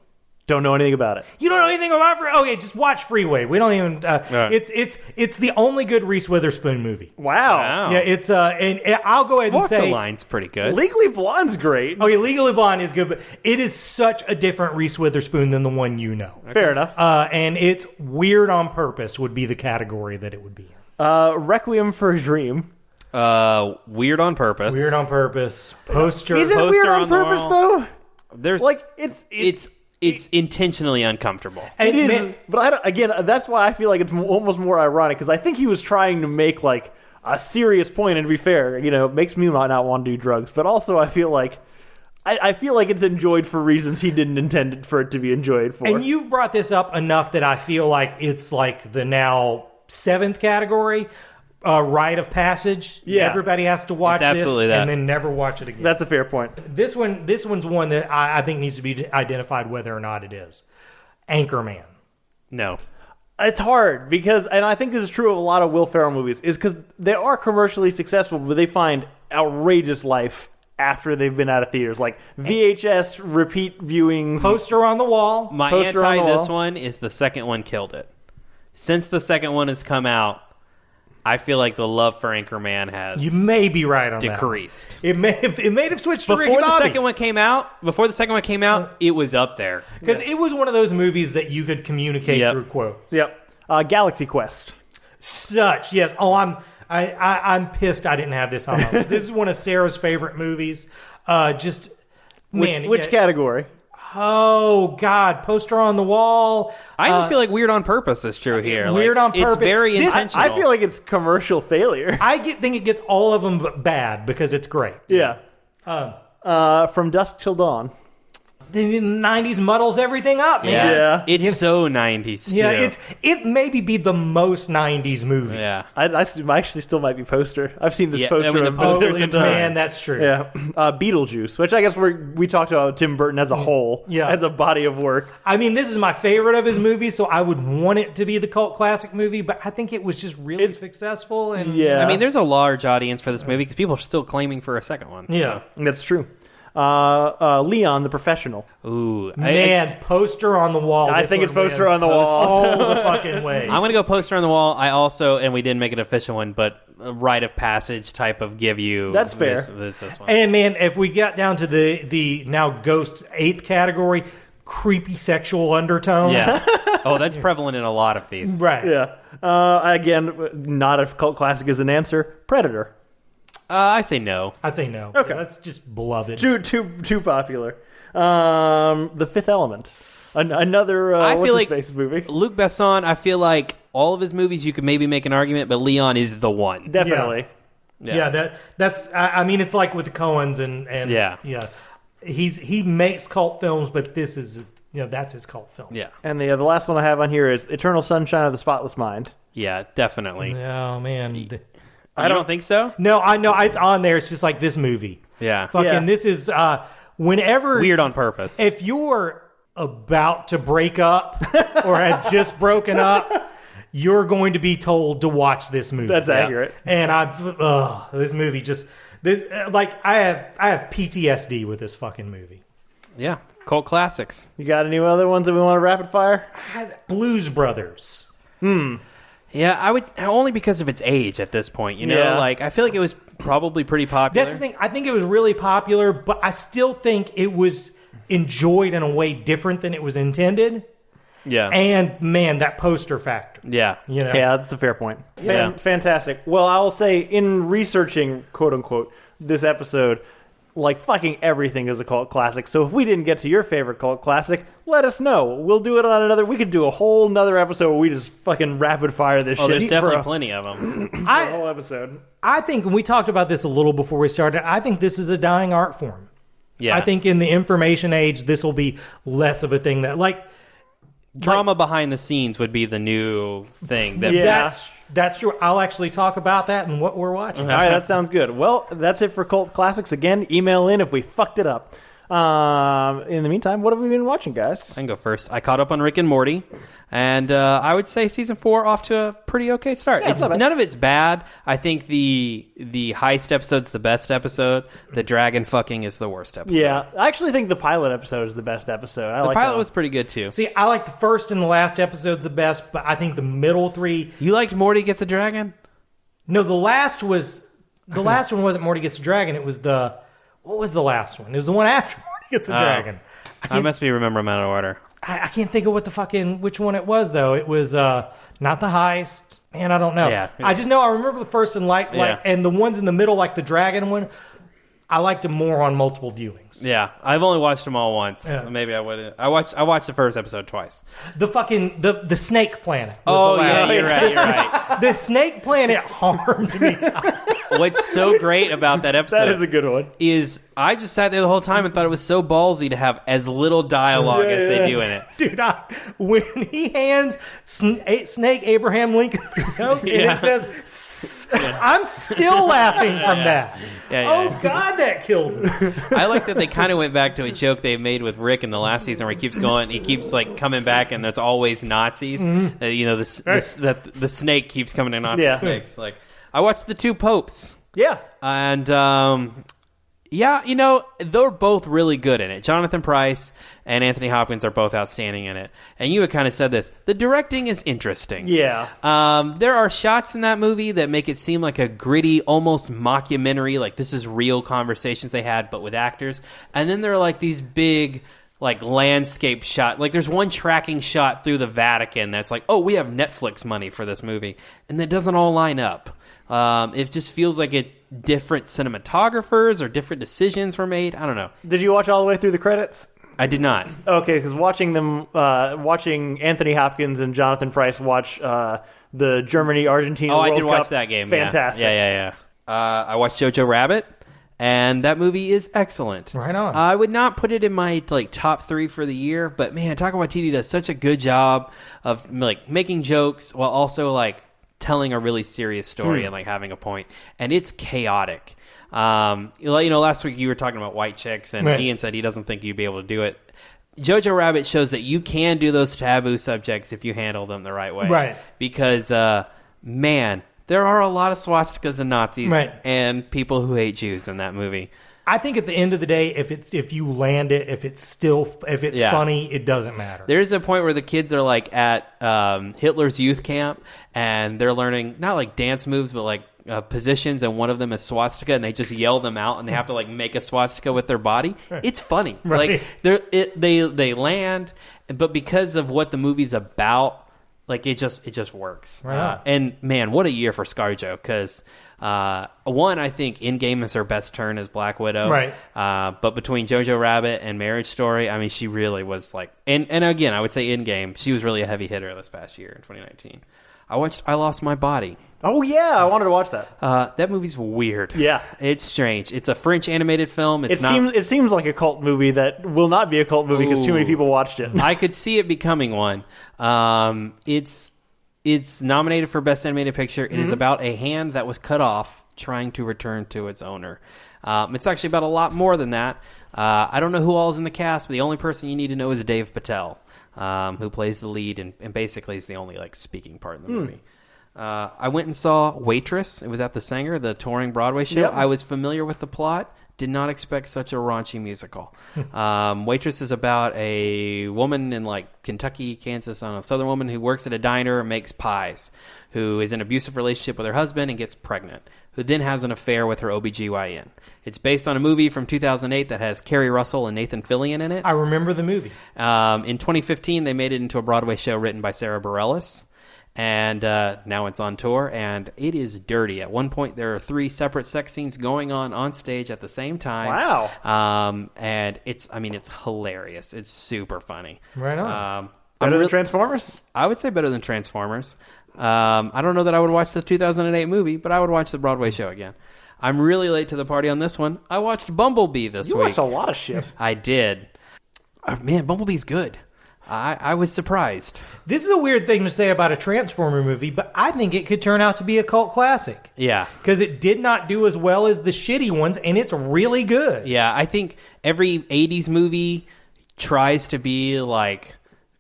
Don't know anything about it. You don't know anything about Freeway? Okay, just watch Freeway. We don't even. It's the only good Reese Witherspoon movie. Wow. Yeah, it's and I'll go ahead and Walk say the Line's pretty good. Legally Blonde's great. Okay, Legally Blonde is good, but it is such a different Reese Witherspoon than the one you know. Okay. Fair enough. And it's weird on purpose would be the category that it would be in. Requiem for a Dream. Weird on purpose. Weird on purpose. Poster. Is it Poster weird on on the purpose wall. though? There's like it's intentionally uncomfortable. It is, but that's why I feel like it's almost more ironic because I think he was trying to make like a serious point, and to be fair, it makes me not want to do drugs, but also I feel like it's enjoyed for reasons he didn't intend for it to be enjoyed for. And you've brought this up enough that I feel like it's like the now 7th category. Rite of passage. Yeah. Everybody has to watch this that. and then never watch it again. That's a fair point. This one's one that I think needs to be identified whether or not it is. Anchorman. No. It's hard because, and I think this is true of a lot of Will Ferrell movies, is because they are commercially successful, but they find outrageous life after they've been out of theaters, like VHS repeat viewings. Poster on the wall. My Poster anti on the this wall. one is the second one killed it. Since the second one has come out, I feel like the love for Anchorman has You may be right on decreased. that. It may have switched to Ricky Before the Bobby. second one came out, it was up there. Because it was one of those movies that you could communicate through quotes. Yep. Galaxy Quest. Yes. Oh, I'm pissed I didn't have this on my list. This is one of Sarah's favorite movies. Which category? Oh, God. Poster on the wall. I even feel like Weird on Purpose is true here. Weird on Purpose. It's very intentional. I feel like it's commercial failure. think it gets all of them but bad because it's great. Yeah. From Dusk Till Dawn. The 90s muddles everything up, man. Yeah. It's so 90s, too. Yeah, it maybe be the most 90s movie. Yeah. I actually still might be poster. I've seen this Yeah, poster. I mean, the of poster's million Man, times. that's true. Yeah. Beetlejuice, which I guess we talked about Tim Burton as a whole, as a body of work. I mean, this is my favorite of his movies, so I would want it to be the cult classic movie, but I think it was just really successful. And Yeah. I mean, there's a large audience for this movie because people are still claiming for a second one. Yeah. That's true. Leon, the Professional. Ooh. Man, poster on the wall. I This think one it's poster wins on the wall. all the fucking way. I'm going to go poster on the wall. I also, and we didn't make an official one, but a rite of passage type of give you. That's fair. This one. And man, if we got down to the now Ghost's 8th category, creepy sexual undertones. Yeah. Oh, that's prevalent in a lot of these. Right. Yeah. Again, not a cult classic as an answer. Predator. I say no. I'd say no. Okay. That's just beloved. Too popular. The Fifth Element. Another I feel like space movie. Luc Besson, I feel like all of his movies you could maybe make an argument, but Leon is the one. Definitely. Yeah, that's. I mean, it's like with the Coens and Yeah. He makes cult films, but this is that's his cult film. Yeah. And the last one I have on here is Eternal Sunshine of the Spotless Mind. Yeah, definitely. Oh man. I don't think so. No, I know it's on there. It's just like this movie. Yeah. Fucking this is whenever Weird on Purpose. if you're about to break up or had just broken up, you're going to be told to watch this movie. That's accurate. And this movie just I have PTSD with this fucking movie. Yeah. Cult classics. You got any other ones that we want to rapid fire? Blues Brothers. Yeah, I would only because of its age at this point. Yeah. Like I feel like it was probably pretty popular. That's the thing. I think it was really popular, but I still think it was enjoyed in a way different than it was intended. Yeah. And man, that poster factor. Yeah. Yeah, that's a fair point. Yeah. Fantastic. Well, I will say, in researching, quote unquote, this episode, like fucking everything is a cult classic. So if we didn't get to your favorite cult classic, let us know. We'll do it on another. We could do a whole nother episode where we just fucking rapid fire this shit. There's definitely for plenty of them. a whole episode. I think, and we talked about this a little before we started, I think this is a dying art form. Yeah. I think in the information age, this will be less of a thing that, drama behind the scenes would be the new thing. That that's true. I'll actually talk about that and what we're watching. All right, that sounds good. Well, that's it for Cult Classics. Again, email in if we fucked it up. In the meantime, what have we been watching, guys? I can go first. I caught up on Rick and Morty, and I would say season 4 off to a pretty okay start. Yeah, it's not bad. None of it's bad. I think the heist episode's the best episode. The dragon fucking is the worst episode. Yeah, I actually think the pilot episode is the best episode. The pilot was pretty good too. See, I like the first and the last episodes the best, but I think the middle 3. You liked Morty Gets a Dragon? No, the last one wasn't Morty Gets a Dragon. It was what was the last one? It was the one after Morty Gets a Dragon. I must be remembering them out of order. I can't think of which one it was though. It was not the heist. Man, I don't know. Yeah. I just know I remember the first and Yeah. and the ones in the middle, like the dragon one. I liked them more on multiple viewings. Yeah, I've only watched them all once. Yeah. Maybe I wouldn't. I watched the first episode twice. The fucking the snake planet. Was the last You're right. You're right. The snake planet harmed me. What's so great about that episode That is a good one. is I just sat there the whole time and thought it was so ballsy to have as little dialogue as they do in it. Dude, when he hands Snake Abraham Lincoln the note and Yeah. it says, "Sss," I'm still laughing from that. Yeah. Oh, God, that killed me. I like that they kind of went back to a joke they made with Rick in the last season where he keeps going, he keeps like coming back, and it's always Nazis. The snake keeps coming to Nazi snakes. Like I watched The Two Popes. Yeah. And they're both really good in it. Jonathan Pryce and Anthony Hopkins are both outstanding in it. And you had kind of said this. The directing is interesting. Yeah. There are shots in that movie that make it seem like a gritty, almost mockumentary, like this is real conversations they had, but with actors. And then there are like these big landscape shot. Like there's one tracking shot through the Vatican that's like, oh, we have Netflix money for this movie. And that doesn't all line up. It just feels like different cinematographers or different decisions were made. I don't know. Did you watch all the way through the credits? I did not. Okay, because watching Anthony Hopkins and Jonathan Pryce watch the Germany-Argentina World Cup. I did watch that game. Fantastic. Yeah. I watched Jojo Rabbit, and that movie is excellent. Right on. I would not put it in my top 3 for the year, but man, Taika Waititi does such a good job of making jokes while also telling a really serious story and having a point, and it's chaotic. Last week you were talking about white chicks, and Ian said he doesn't think you'd be able to do it. Jojo Rabbit shows that you can do those taboo subjects if you handle them the right way. Right. Because, man, there are a lot of swastikas and Nazis and people who hate Jews in that movie. I think at the end of the day, if you land it, if it's funny, it doesn't matter. There's a point where the kids are at Hitler's youth camp, and they're learning not dance moves, but positions, and one of them is swastika, and they just yell them out, and they have to make a swastika with their body. It's funny. Right. They land, but because of what the movie's about, it just works. Right. And man, what a year for ScarJo, because one, I think Endgame is her best turn as Black Widow. Right. But between Jojo Rabbit and Marriage Story, I mean, she really was and again, I would say Endgame, she was really a heavy hitter this past year in 2019. I watched I Lost My Body. Oh, yeah. I wanted to watch that. That movie's weird. Yeah. It's strange. It's a French animated film. It seems like a cult movie that will not be a cult movie because too many people watched it. I could see it becoming one. It's nominated for Best Animated Picture. It is about a hand that was cut off trying to return to its owner. It's actually about a lot more than that. I don't know who all is in the cast, but the only person you need to know is Dave Patel, who plays the lead and basically is the only speaking part in the movie. I went and saw Waitress. It was at the Sanger, the touring Broadway show. Yep. I was familiar with the plot. Did not expect such a raunchy musical. Waitress is about a woman in Kentucky, Kansas, a southern woman who works at a diner and makes pies, who is in an abusive relationship with her husband and gets pregnant, who then has an affair with her OBGYN. It's based on a movie from 2008 that has Kerry Russell and Nathan Fillion in it. I remember the movie. In 2015, they made it into a Broadway show written by Sarah Bareilles. And now it's on tour, and it is dirty. At one point, there are 3 separate sex scenes going on stage at the same time. Wow! And it's hilarious. It's super funny. Right on. Better than Transformers? I would say better than Transformers. I don't know that I would watch the 2008 movie, but I would watch the Broadway show again. I'm really late to the party on this one. I watched Bumblebee this week. You watched a lot of shit. I did. Man, Bumblebee's good. I was surprised. This is a weird thing to say about a Transformer movie, but I think it could turn out to be a cult classic. Yeah. Because it did not do as well as the shitty ones, and it's really good. Yeah, I think every 80s movie tries to be kind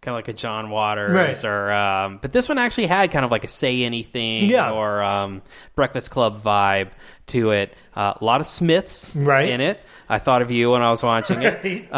of like a John Waters, or but this one actually had kind of like a Say Anything or Breakfast Club vibe to it. A lot of Smiths in it. I thought of you when I was watching it.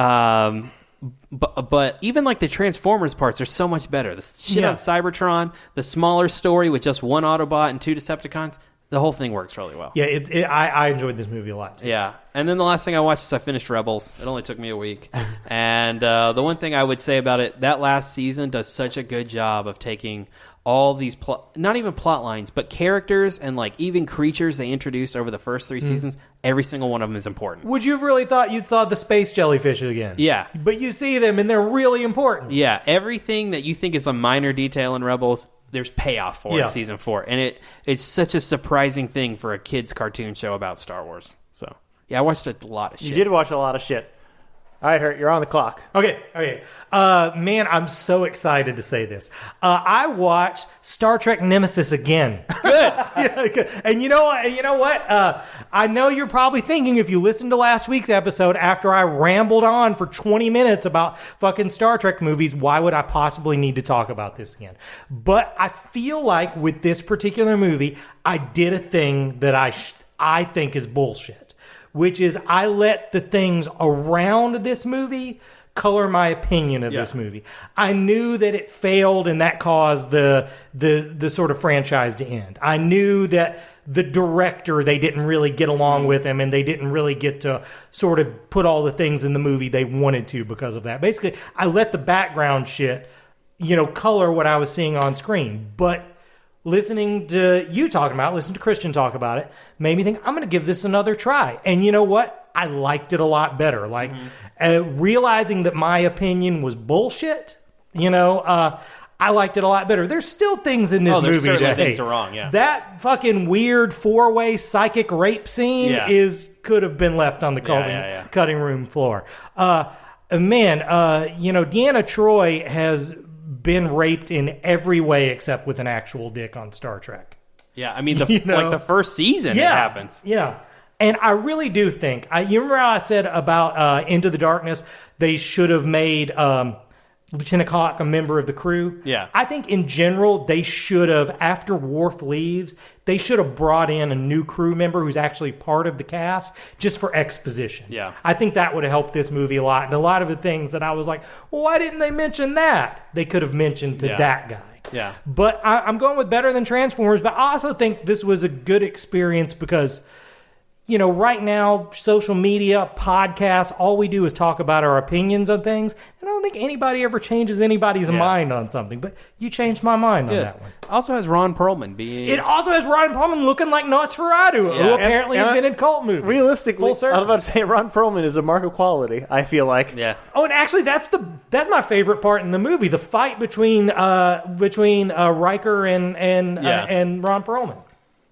But even the Transformers parts are so much better. The shit on Cybertron, the smaller story with just one Autobot and 2 Decepticons, the whole thing works really well. Yeah, I enjoyed this movie a lot, too. Yeah. And then the last thing I watched is I finished Rebels. It only took me a week. And the one thing I would say about it, that last season does such a good job of taking all these, not even plot lines, but characters and even creatures they introduce over the first 3 seasons. Every single one of them is important. Would you have really thought you'd saw the space jellyfish again? Yeah. But you see them, and they're really important. Yeah. Everything that you think is a minor detail in Rebels, there's payoff for in season 4. And it's such a surprising thing for a kid's cartoon show about Star Wars. So, yeah, I watched a lot of shit. You did watch a lot of shit. All right, Hurt, you're on the clock. Okay. Man, I'm so excited to say this. I watched Star Trek Nemesis again. Good. And you know what? I know you're probably thinking, if you listened to last week's episode after I rambled on for 20 minutes about fucking Star Trek movies, why would I possibly need to talk about this again? But I feel like with this particular movie, I did a thing that I think is bullshit. Which is, I let the things around this movie color my opinion of this movie. I knew that it failed, and that caused the sort of franchise to end. I knew that the director, they didn't really get along with him, and they didn't really get to sort of put all the things in the movie they wanted to because of that. Basically, I let the background shit, color what I was seeing on screen. But listening to Christian talk about it, made me think, I'm going to give this another try. And you know what? I liked it a lot better. Like, realizing that my opinion was bullshit, I liked it a lot better. There's still things in this movie that things are wrong, yeah. That fucking weird 4-way psychic rape scene could have been left on the cutting room floor. Deanna Troi has been raped in every way except with an actual dick on Star Trek. Yeah, I mean, the first season it happens. Yeah. And I really do think, you remember how I said about Into the Darkness, they should have made Lieutenant Hawk a member of the crew? Yeah. I think in general, they should have, after Worf leaves, they should have brought in a new crew member who's actually part of the cast just for exposition. Yeah. I think that would have helped this movie a lot. And a lot of the things that I was like, well, why didn't they mention that? They could have mentioned to that guy. Yeah. But I'm going with better than Transformers, but I also think this was a good experience because, right now, social media, podcasts, all we do is talk about our opinions on things. And I don't think anybody ever changes anybody's mind on something. But you changed my mind on that one. Also has Ron Perlman being... It also has Ron Perlman looking like Nosferatu, who apparently invented cult movies. Realistically, I was about to say Ron Perlman is a mark of quality, I feel like. Yeah. Oh, and actually, that's my favorite part in the movie, the fight between Riker and Ron Perlman.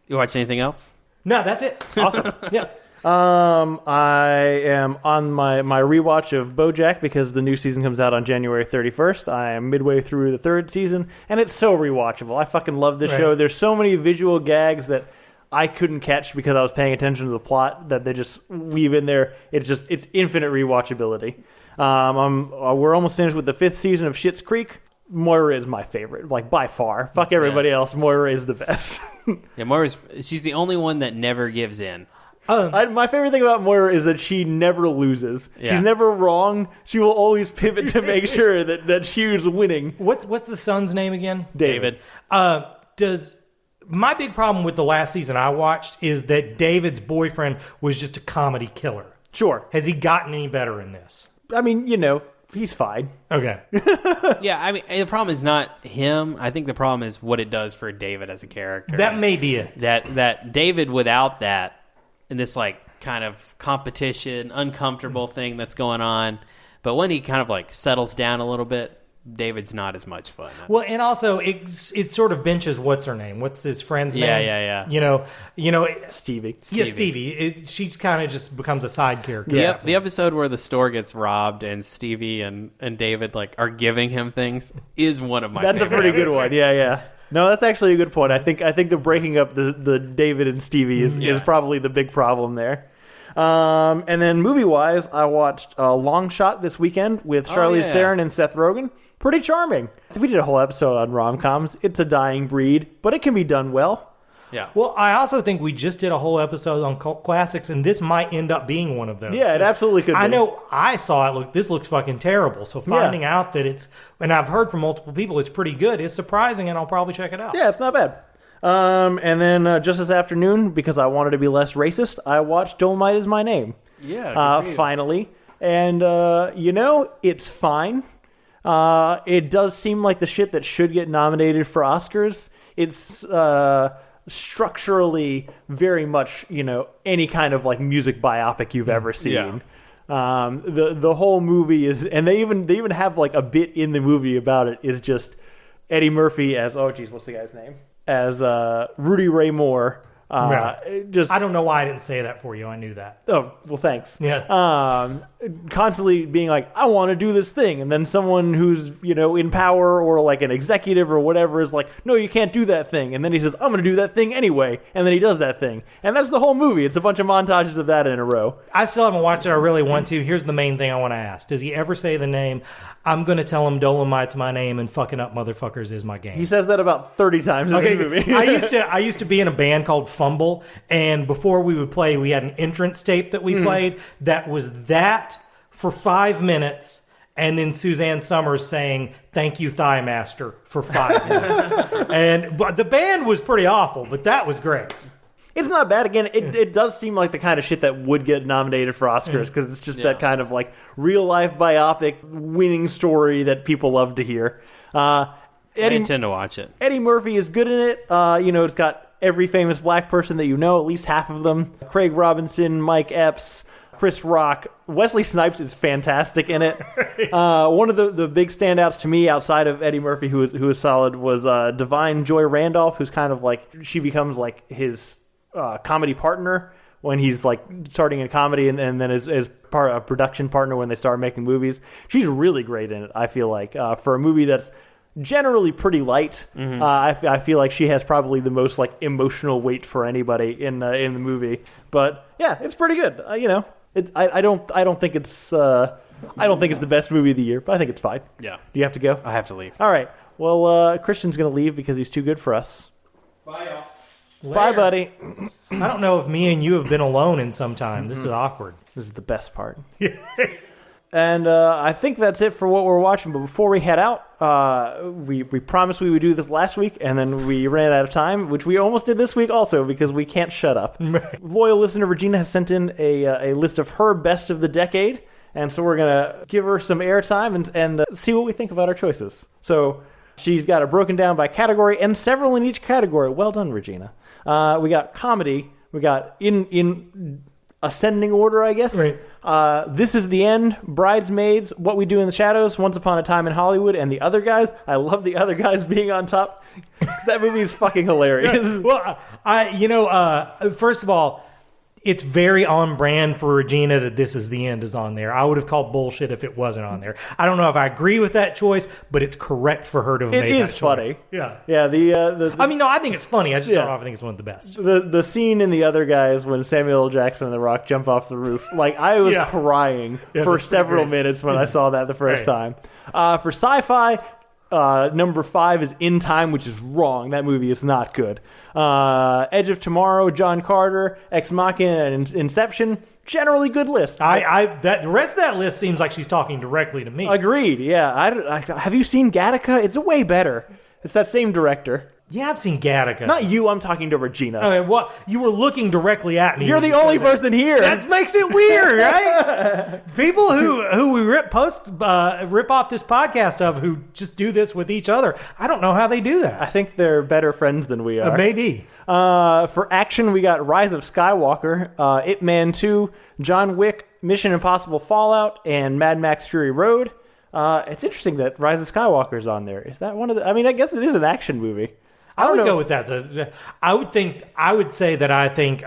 You watch anything else? No, that's it. Awesome. Yeah. I am on my rewatch of BoJack because the new season comes out on January 31st. I am midway through the third season, and it's so rewatchable. I fucking love this show. There's so many visual gags that I couldn't catch because I was paying attention to the plot that they just weave in there. It's infinite rewatchability. We're almost finished with the 5th season of Schitt's Creek. Moira is my favorite, like by far. Fuck everybody else. Moira is the best. Yeah, she's the only one that never gives in. My favorite thing about Moira is that she never loses. Yeah. She's never wrong. She will always pivot to make sure that she is winning. What's the son's name again? David. My big problem with the last season I watched is that David's boyfriend was just a comedy killer. Sure. Has he gotten any better in this? I mean, he's fine. Okay. Yeah, I mean, the problem is not him. I think the problem is what it does for David as a character. That may be it. That David without that, and this kind of competition, uncomfortable thing that's going on, but when he kind of settles down a little bit, David's not as much fun. Well, and also it sort of benches what's her name? What's his friend's name? Yeah. Stevie. Yeah, Stevie. She kind of just becomes a side character. Yeah. The episode where the store gets robbed and Stevie and David are giving him things is one of my That's favorite a pretty good episodes. one. Yeah. No, that's actually a good point. I think the breaking up the David and Stevie is probably the big problem there. And then movie-wise, I watched Long Shot this weekend with Charlize Theron and Seth Rogen. Pretty charming. We did a whole episode on rom-coms. It's a dying breed, but it can be done well. Yeah. Well, I also think we just did a whole episode on cult classics, and this might end up being one of those. Yeah, it absolutely could be. I know I saw it. This looks fucking terrible. So finding out that it's, and I've heard from multiple people, it's pretty good, is surprising, and I'll probably check it out. Yeah, it's not bad. And then just this afternoon, because I wanted to be less racist, I watched Dolomite Is My Name. Yeah, finally. And, it's fine. It does seem like the shit that should get nominated for Oscars. It's structurally very much, any kind of music biopic you've ever seen. Yeah. The whole movie is, and they even have a bit in the movie about it, is just Eddie Murphy as, what's the guy's name? As Rudy Ray Moore. I don't know why I didn't say that for you. I knew that. Oh, well, thanks. Yeah. Constantly being I want to do this thing. And then someone who's, in power or an executive or whatever is no, you can't do that thing. And then he says, I'm going to do that thing anyway. And then he does that thing. And that's the whole movie. It's a bunch of montages of that in a row. I still haven't watched it. I really want to. Here's the main thing I want to ask. Does he ever say the name, I'm going to tell him Dolomite's my name and fucking up motherfuckers is my game? He says that about 30 times in the movie. I used to be in a band called Fumble, and before we would play, we had an entrance tape that we played that was that for 5 minutes, and then Suzanne Summers saying, thank you, Thigh Master, for 5 minutes. But the band was pretty awful, but that was great. It's not bad. Again, it does seem like the kind of shit that would get nominated for Oscars because it's just that kind of real-life biopic winning story that people love to hear. I intend to watch it. Eddie Murphy is good in it. It's got every famous black person that at least half of them. Craig Robinson, Mike Epps, Chris Rock. Wesley Snipes is fantastic in it. One of the big standouts to me outside of Eddie Murphy, who was solid, was Divine Joy Randolph, who's kind of like, she becomes like his comedy partner when he's like starting in comedy, and then as part a production partner when they start making movies. She's really great in it, I feel like, for a movie that's generally pretty light. I feel like she has probably the most like emotional weight for anybody in the movie. But yeah, it's pretty good. I don't think it's the best movie of the year, but I think it's fine. Yeah. Do you have to go? I have to leave. All right. Well, Christian's going to leave because he's too good for us. Bye, y'all. Bye, buddy. I don't know if me and you have been alone in some time. This is awkward. This is the best part. And I think that's it for what we're watching. But before we head out, we promised we would do this last week, and then we ran out of time, which we almost did this week also because we can't shut up. Loyal listener Regina has sent in a list of her best of the decade, and so we're going to give her some airtime and see what we think about our choices. So she's got it broken down by category and several in each category. Well done, Regina. We got comedy. We got in ascending order, I guess. Right. This Is the End, Bridesmaids, What We Do in the Shadows, Once Upon a Time in Hollywood, and The Other Guys. I love The Other Guys being on top. That movie is fucking hilarious. Well, first of all, it's very on brand for Regina that This Is the End is on there. I would have called bullshit if it wasn't on there. I don't know if I agree with that choice, but it's correct for her to have made that choice. It is funny. Yeah. Yeah. I think it's funny. I just don't know if I think it's one of the best. The scene in The Other Guys when Samuel L. Jackson and The Rock jump off the roof, like I was crying for several minutes when I saw that the first time. For sci-fi, number 5 is In Time, which is wrong. That movie is not good. Edge of Tomorrow, John Carter, Ex Machina, and Inception. Generally good list. The rest of that list seems like she's talking directly to me. Agreed. Yeah. Have you seen Gattaca? It's way better. It's that same director. Yeah, I've seen Gattaca. Not you. I'm talking to Regina. Okay, well, you were looking directly at me. You're the only person here. That makes it weird, right? People who we rip off this podcast of, who just do this with each other. I don't know how they do that. I think they're better friends than we are. Maybe. For action, we got Rise of Skywalker, Ip Man 2, John Wick, Mission Impossible Fallout, and Mad Max Fury Road. It's interesting that Rise of Skywalker is on there. Is that one of the... I mean, I guess it is an action movie. I would go with that. I would say that I think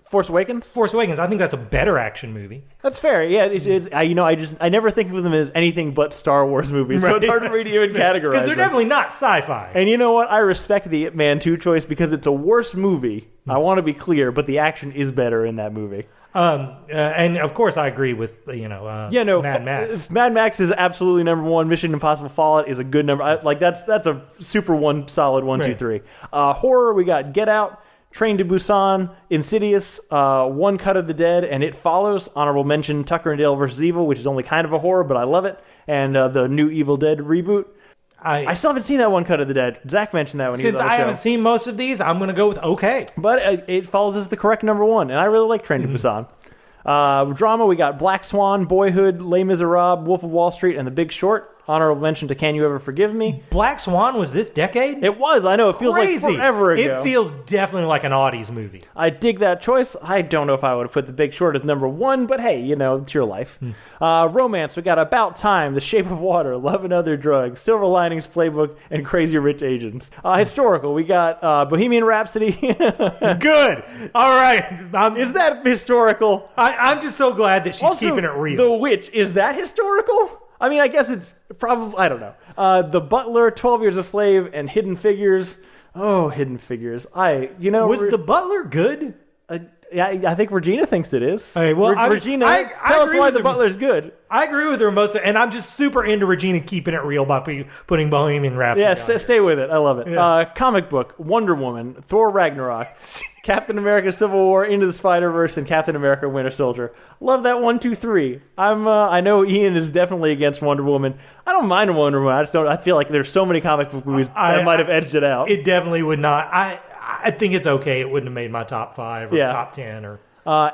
Force Awakens. Force Awakens. I think that's a better action movie. That's fair. Yeah. I never think of them as anything but Star Wars movies, so it's hard for me to even categorize because they're definitely not sci-fi. And you know what? I respect the Ip Man 2 choice because it's a worse movie. I want to be clear, but the action is better in that movie. And of course, I agree with Mad Max. Mad Max is absolutely number 1. Mission Impossible Fallout is a good number. That's a super solid 1, 2, 3. Horror, we got Get Out, Train to Busan, Insidious, One Cut of the Dead, and It Follows. Honorable mention: Tucker and Dale vs. Evil, which is only kind of a horror, but I love it, and the new Evil Dead reboot. I still haven't seen that One Cut of the Dead. Zach mentioned that when he was on the show. Since I haven't seen most of these, I'm going to go with okay. But It Follows is the correct number 1, and I really like Train to Busan. Drama, we got Black Swan, Boyhood, Les Miserables, Wolf of Wall Street, and The Big Short. Honorable mention to Can You Ever Forgive Me? Black Swan was this decade? It was. I know. It feels crazy. Like forever ago. It feels definitely like an Audi's movie. I dig that choice. I don't know if I would have put The Big Short as number 1, but hey, it's your life. Romance, we got About Time, The Shape of Water, Love and Other Drugs, Silver Linings Playbook, and Crazy Rich Asians. Historical, we got Bohemian Rhapsody. Good. All right. Is that historical? I'm just so glad that she's also keeping it real. The Witch, is that historical? I mean, I guess it's probably, I don't know. The Butler, 12 Years a Slave, and Hidden Figures. Oh, Hidden Figures. Was The Butler good? I think Regina thinks it is. Hey, well, Regina, tell us why The Butler's good. I agree with her most, and I'm just super into Regina keeping it real by putting Bohemian Rhapsody. Yeah, stay with it. I love it. Yeah. Comic book: Wonder Woman, Thor Ragnarok, Captain America: Civil War, Into the Spider-Verse, and Captain America: Winter Soldier. Love that 1, 2, 3. I know Ian is definitely against Wonder Woman. I don't mind Wonder Woman. I just don't. I feel like there's so many comic book movies that might have edged it out. It definitely would not. I think it's okay. It wouldn't have made my top 5 or top 10 or.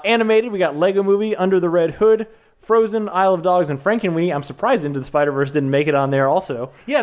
Animated, we got Lego Movie, Under the Red Hood, Frozen, Isle of Dogs, and Frankenweenie. I'm surprised Into the Spider-Verse didn't make it on there also. Yeah,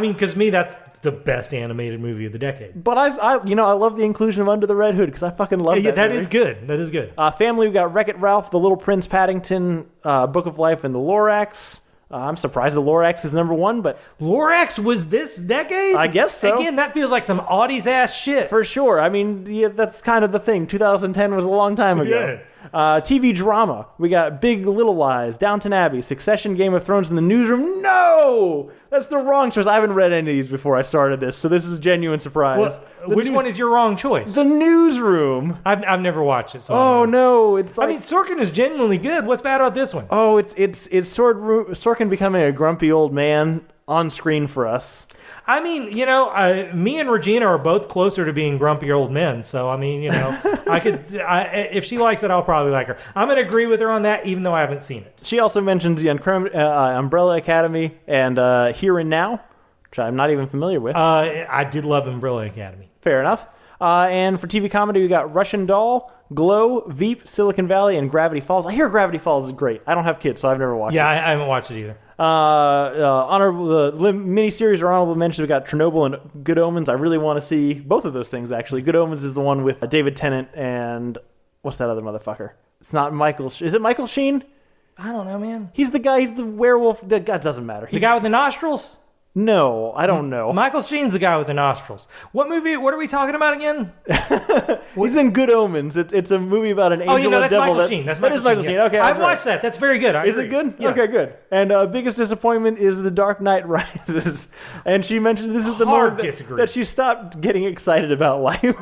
because to me, that's the best animated movie of the decade. But I love the inclusion of Under the Red Hood because I fucking love that. Yeah, that movie. is good. That is good. Family, we got Wreck-It Ralph, The Little Prince, Paddington, Book of Life, and The Lorax. I'm surprised The Lorax is number one, but Lorax was this decade? I guess so. Again, that feels like some Audie's ass shit. For sure. I mean, yeah, that's kind of the thing. 2010 was a long time ago. Yeah. TV drama. We got Big Little Lies, Downton Abbey, Succession, Game of Thrones, and The Newsroom. No! That's the wrong choice. I haven't read any of these before I started this, so this is a genuine surprise. Well, which one is your wrong choice? The Newsroom. I've never watched it. So Oh, no. It's like, Sorkin is genuinely good. What's bad about this one? Oh, it's Sorkin becoming a grumpy old man on screen for us. Me and Regina are both closer to being grumpy old men. So, if she likes it, I'll probably like her. I'm going to agree with her on that, even though I haven't seen it. She also mentions the Umbrella Academy and Here and Now, which I'm not even familiar with. I did love Umbrella Academy. Fair enough. And for TV comedy, we got Russian Doll, Glow, Veep, Silicon Valley, and Gravity Falls. I hear Gravity Falls is great. I don't have kids, so I've never watched it. Yeah, I haven't watched it either. Honorable miniseries or honorable mentions, we got Chernobyl and Good Omens. I really want to see both of those things, actually. Good Omens is the one with David Tennant and what's that other motherfucker? It's not Michael. Is it Michael Sheen? I don't know, man. He's the guy. He's the werewolf. That doesn't matter. The guy with the nostrils? No, I don't know. Michael Sheen's the guy with the nostrils. What movie? What are we talking about again? He's in Good Omens. It's a movie about an angel and that's devil. Michael Sheen. That is Michael Sheen. Yeah. Okay, I've watched that. That's very good. Is it good? Yeah. Okay, good. And biggest disappointment is The Dark Knight Rises. And she mentioned this is the Hard more disagree. that she stopped getting excited about life.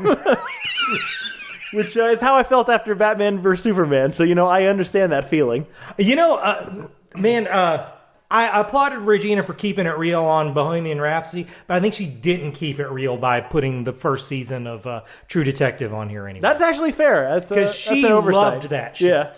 Which is how I felt after Batman vs. Superman. So, I understand that feeling. I applauded Regina for keeping it real on Bohemian Rhapsody, but I think she didn't keep it real by putting the first season of True Detective on here anyway. That's actually fair. Because she loved that shit. Yeah.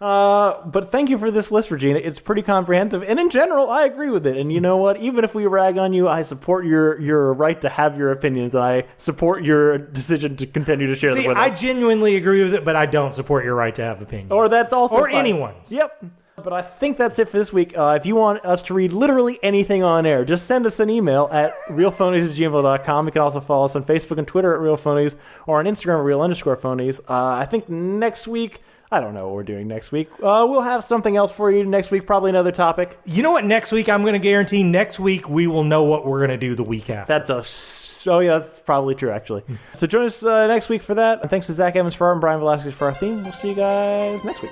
But thank you for this list, Regina. It's pretty comprehensive, and in general, I agree with it. And you know what? Even if we rag on you, I support your right to have your opinions, and I support your decision to continue to share them with us. I genuinely agree with it, but I don't support your right to have opinions. Or that's also or fine. Anyone's. Yep. But I think that's it for this week. If you want us to read literally anything on air, just send us an email at realphonies@gmail.com. You can also follow us on Facebook and Twitter at realphonies, or on Instagram at real_phonies. I think next week, I don't know what we're doing next week. We'll have something else for you next week, probably another topic. You know what? Next week, I'm going to guarantee next week we will know what we're going to do the week after. That's probably true, actually. So join us next week for that. And thanks to Zach Evans for art and Brian Velasquez for our theme. We'll see you guys next week.